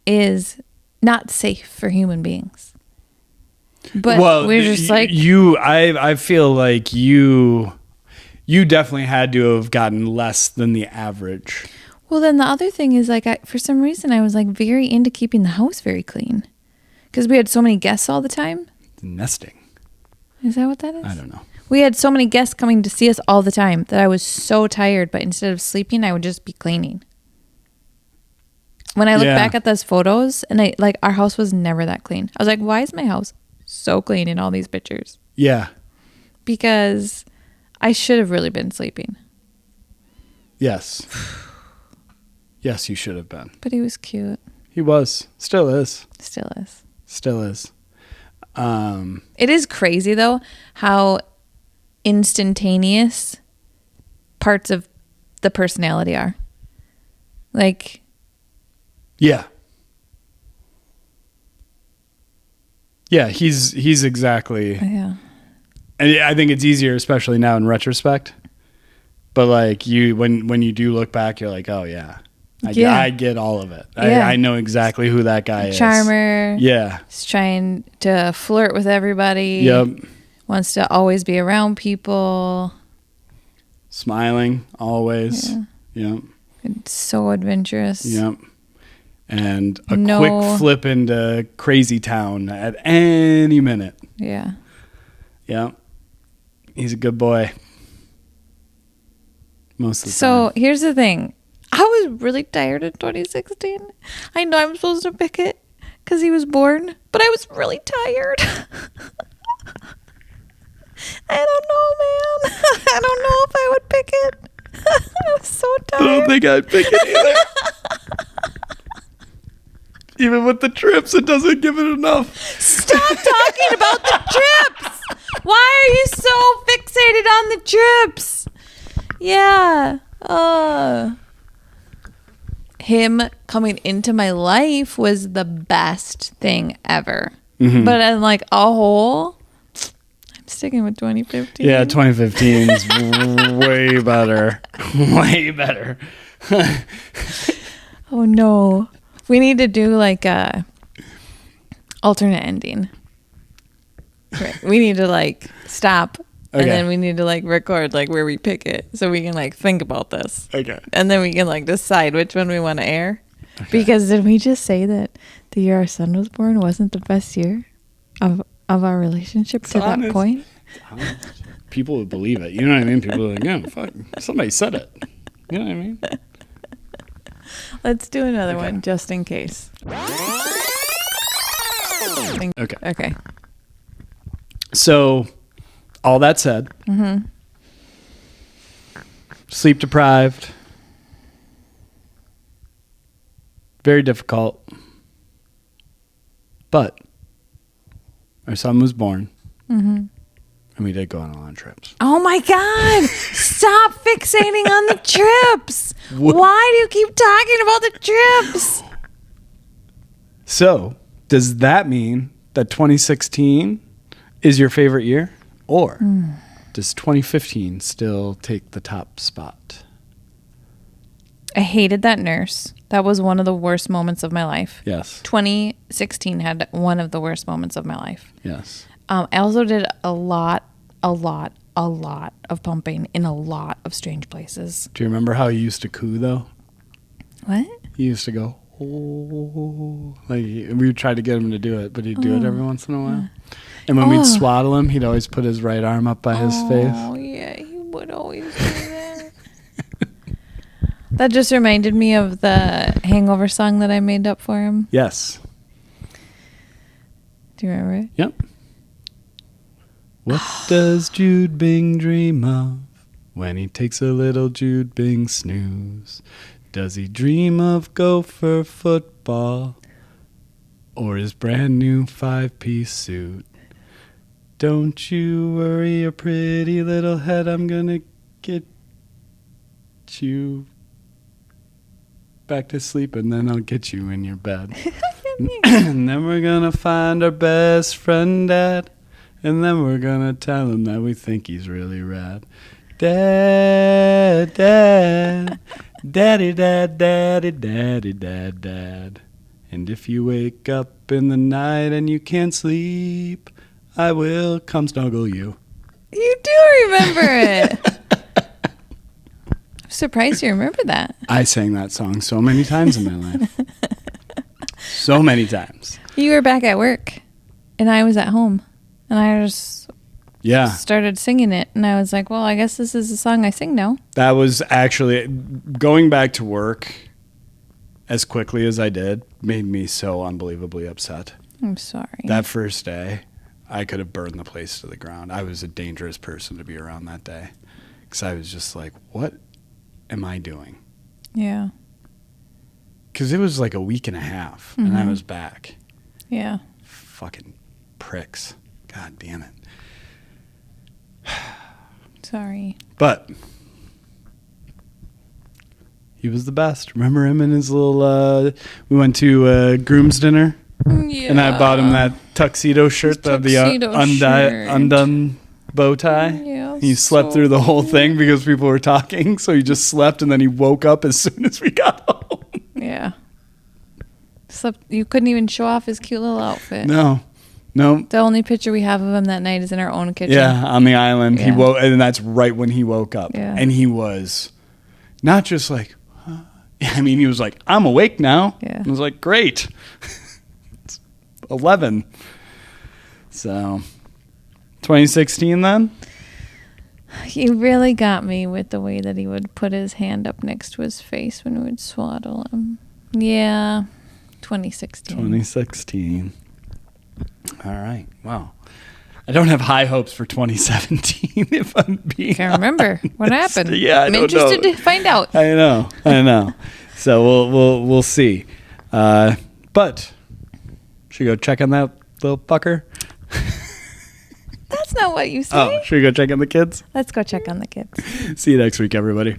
is not safe for human beings. But we're just like, I feel like you definitely had to have gotten less than the average. well, then the other thing is like, for some reason, I was like very into keeping the house very clean because we had so many guests all the time. Nesting. Is that what that is? I don't know. We had so many guests coming to see us all the time that I was so tired, but instead of sleeping, I would just be cleaning. When I look Yeah. back at those photos, and our house was never that clean. I was like, why is my house so clean in all these pictures? Yeah. Because I should have really been sleeping. Yes. Yes, you should have been. But he was cute. He was. Still is. Still is. Still is. It is crazy, though, how instantaneous parts of the personality are. Like, Yeah. Yeah, he's exactly. yeah. And I think it's easier, especially now in retrospect. But like when you do look back, you're like, oh yeah, I get all of it. Yeah. I know exactly who that guy is. Charmer. Yeah. He's trying to flirt with everybody. Yep. Wants to always be around people. Smiling always. Yeah. Yep. It's so adventurous. Yep. And a No. quick flip into crazy town at any minute. Yeah. Yep. He's a good boy. Most of the So time. here's the thing. I was really tired in 2016. I know I'm supposed to pick it because he was born, but I was really tired. I don't know, man. I don't know if I would pick it. I was so I don't tired. think I'd pick it either. Even with the trips, it doesn't give it enough. Stop talking about the trips. Why are you so fixated on the trips? Yeah. Him coming into my life was the best thing ever. Mm-hmm. But in like a whole, I'm sticking with 2015. Yeah, 2015 is way better. Way better. Oh no. We need to do like a alternate ending. Right. We need to like stop and Okay. then we need to like record like where we pick it so we can like think about this. Okay. And then we can like decide which one we want to air. Because did we just say that the year our son was born wasn't the best year of our relationship to honest. that point? People would believe it. You know what I mean? People are like, yeah, fuck. Somebody said it. You know what I mean? Let's do another one just in case. Okay. Okay. So, all that said, sleep deprived, Very difficult. But our son was born. And we did go on a lot of trips. Oh my God. Stop fixating on the trips. Why do you keep talking about the trips? So, does that mean that 2016 is your favorite year? Or does 2015 still take the top spot? I hated that nurse. That was one of the worst moments of my life. Yes. 2016 had one of the worst moments of my life. Yes. I also did a lot of pumping in a lot of strange places. Do you remember how he used to coo, though? What? He used to go, oh. Like, we tried to get him to do it, but he'd do it every once in a while. And when we'd swaddle him, he'd always put his right arm up by his face. Oh, yeah, he would always do that. That just reminded me of the Hangover song that I made up for him. Yes. Do you remember it? Yep. What does Jude Bing dream of when he takes a little Jude Bing snooze? Does he dream of Gopher football or his brand new 5-piece suit? Don't you worry your pretty little head, I'm gonna get you back to sleep and then I'll get you in your bed. And then we're gonna find our best friend Dad, and then we're gonna tell him that we think he's really rad. Dad, Dad, Daddy, Dad, Daddy, Daddy, Dad, Dad. And if you wake up in the night and you can't sleep, I will come snuggle you. You do remember it. I'm surprised you remember that. I sang that song so many times in my life. So many times. You were back at work, and I was at home, and I just started singing it, and I was like, well, I guess this is the song I sing now. That was actually, going back to work as quickly as I did made me so unbelievably upset. I'm sorry. That first day, I could have burned the place to the ground. I was a dangerous person to be around that day because I was just like, what am I doing? Yeah. Because it was like a week and a half, and I was back. Yeah. Fucking pricks. God damn it. Sorry. But he was the best. Remember him and his little, we went to a groom's dinner, Yeah. and I bought him that tuxedo shirt, undone bow tie. Yeah, He slept through the whole thing because people were talking, so he just slept, and then he woke up as soon as we got home. Yeah. You couldn't even show off his cute little outfit. No. The only picture we have of him that night is in our own kitchen. Yeah, on the island. Yeah. He woke, and that's right when he woke up. Yeah. And he was not just like, I mean, he was like, I'm awake now. Yeah. I was like, great. It's 11. So, 2016 then? He really got me with the way that he would put his hand up next to his face when we would swaddle him. Yeah, 2016. 2016. All right. Wow. I don't have high hopes for 2017 if I'm being Can't remember what happened. Yeah, I'm interested to find out. I know. So we'll see. But should we go check on that little fucker? That's not what you say. Oh, should we go check on the kids? Let's go check on the kids. See you next week, everybody.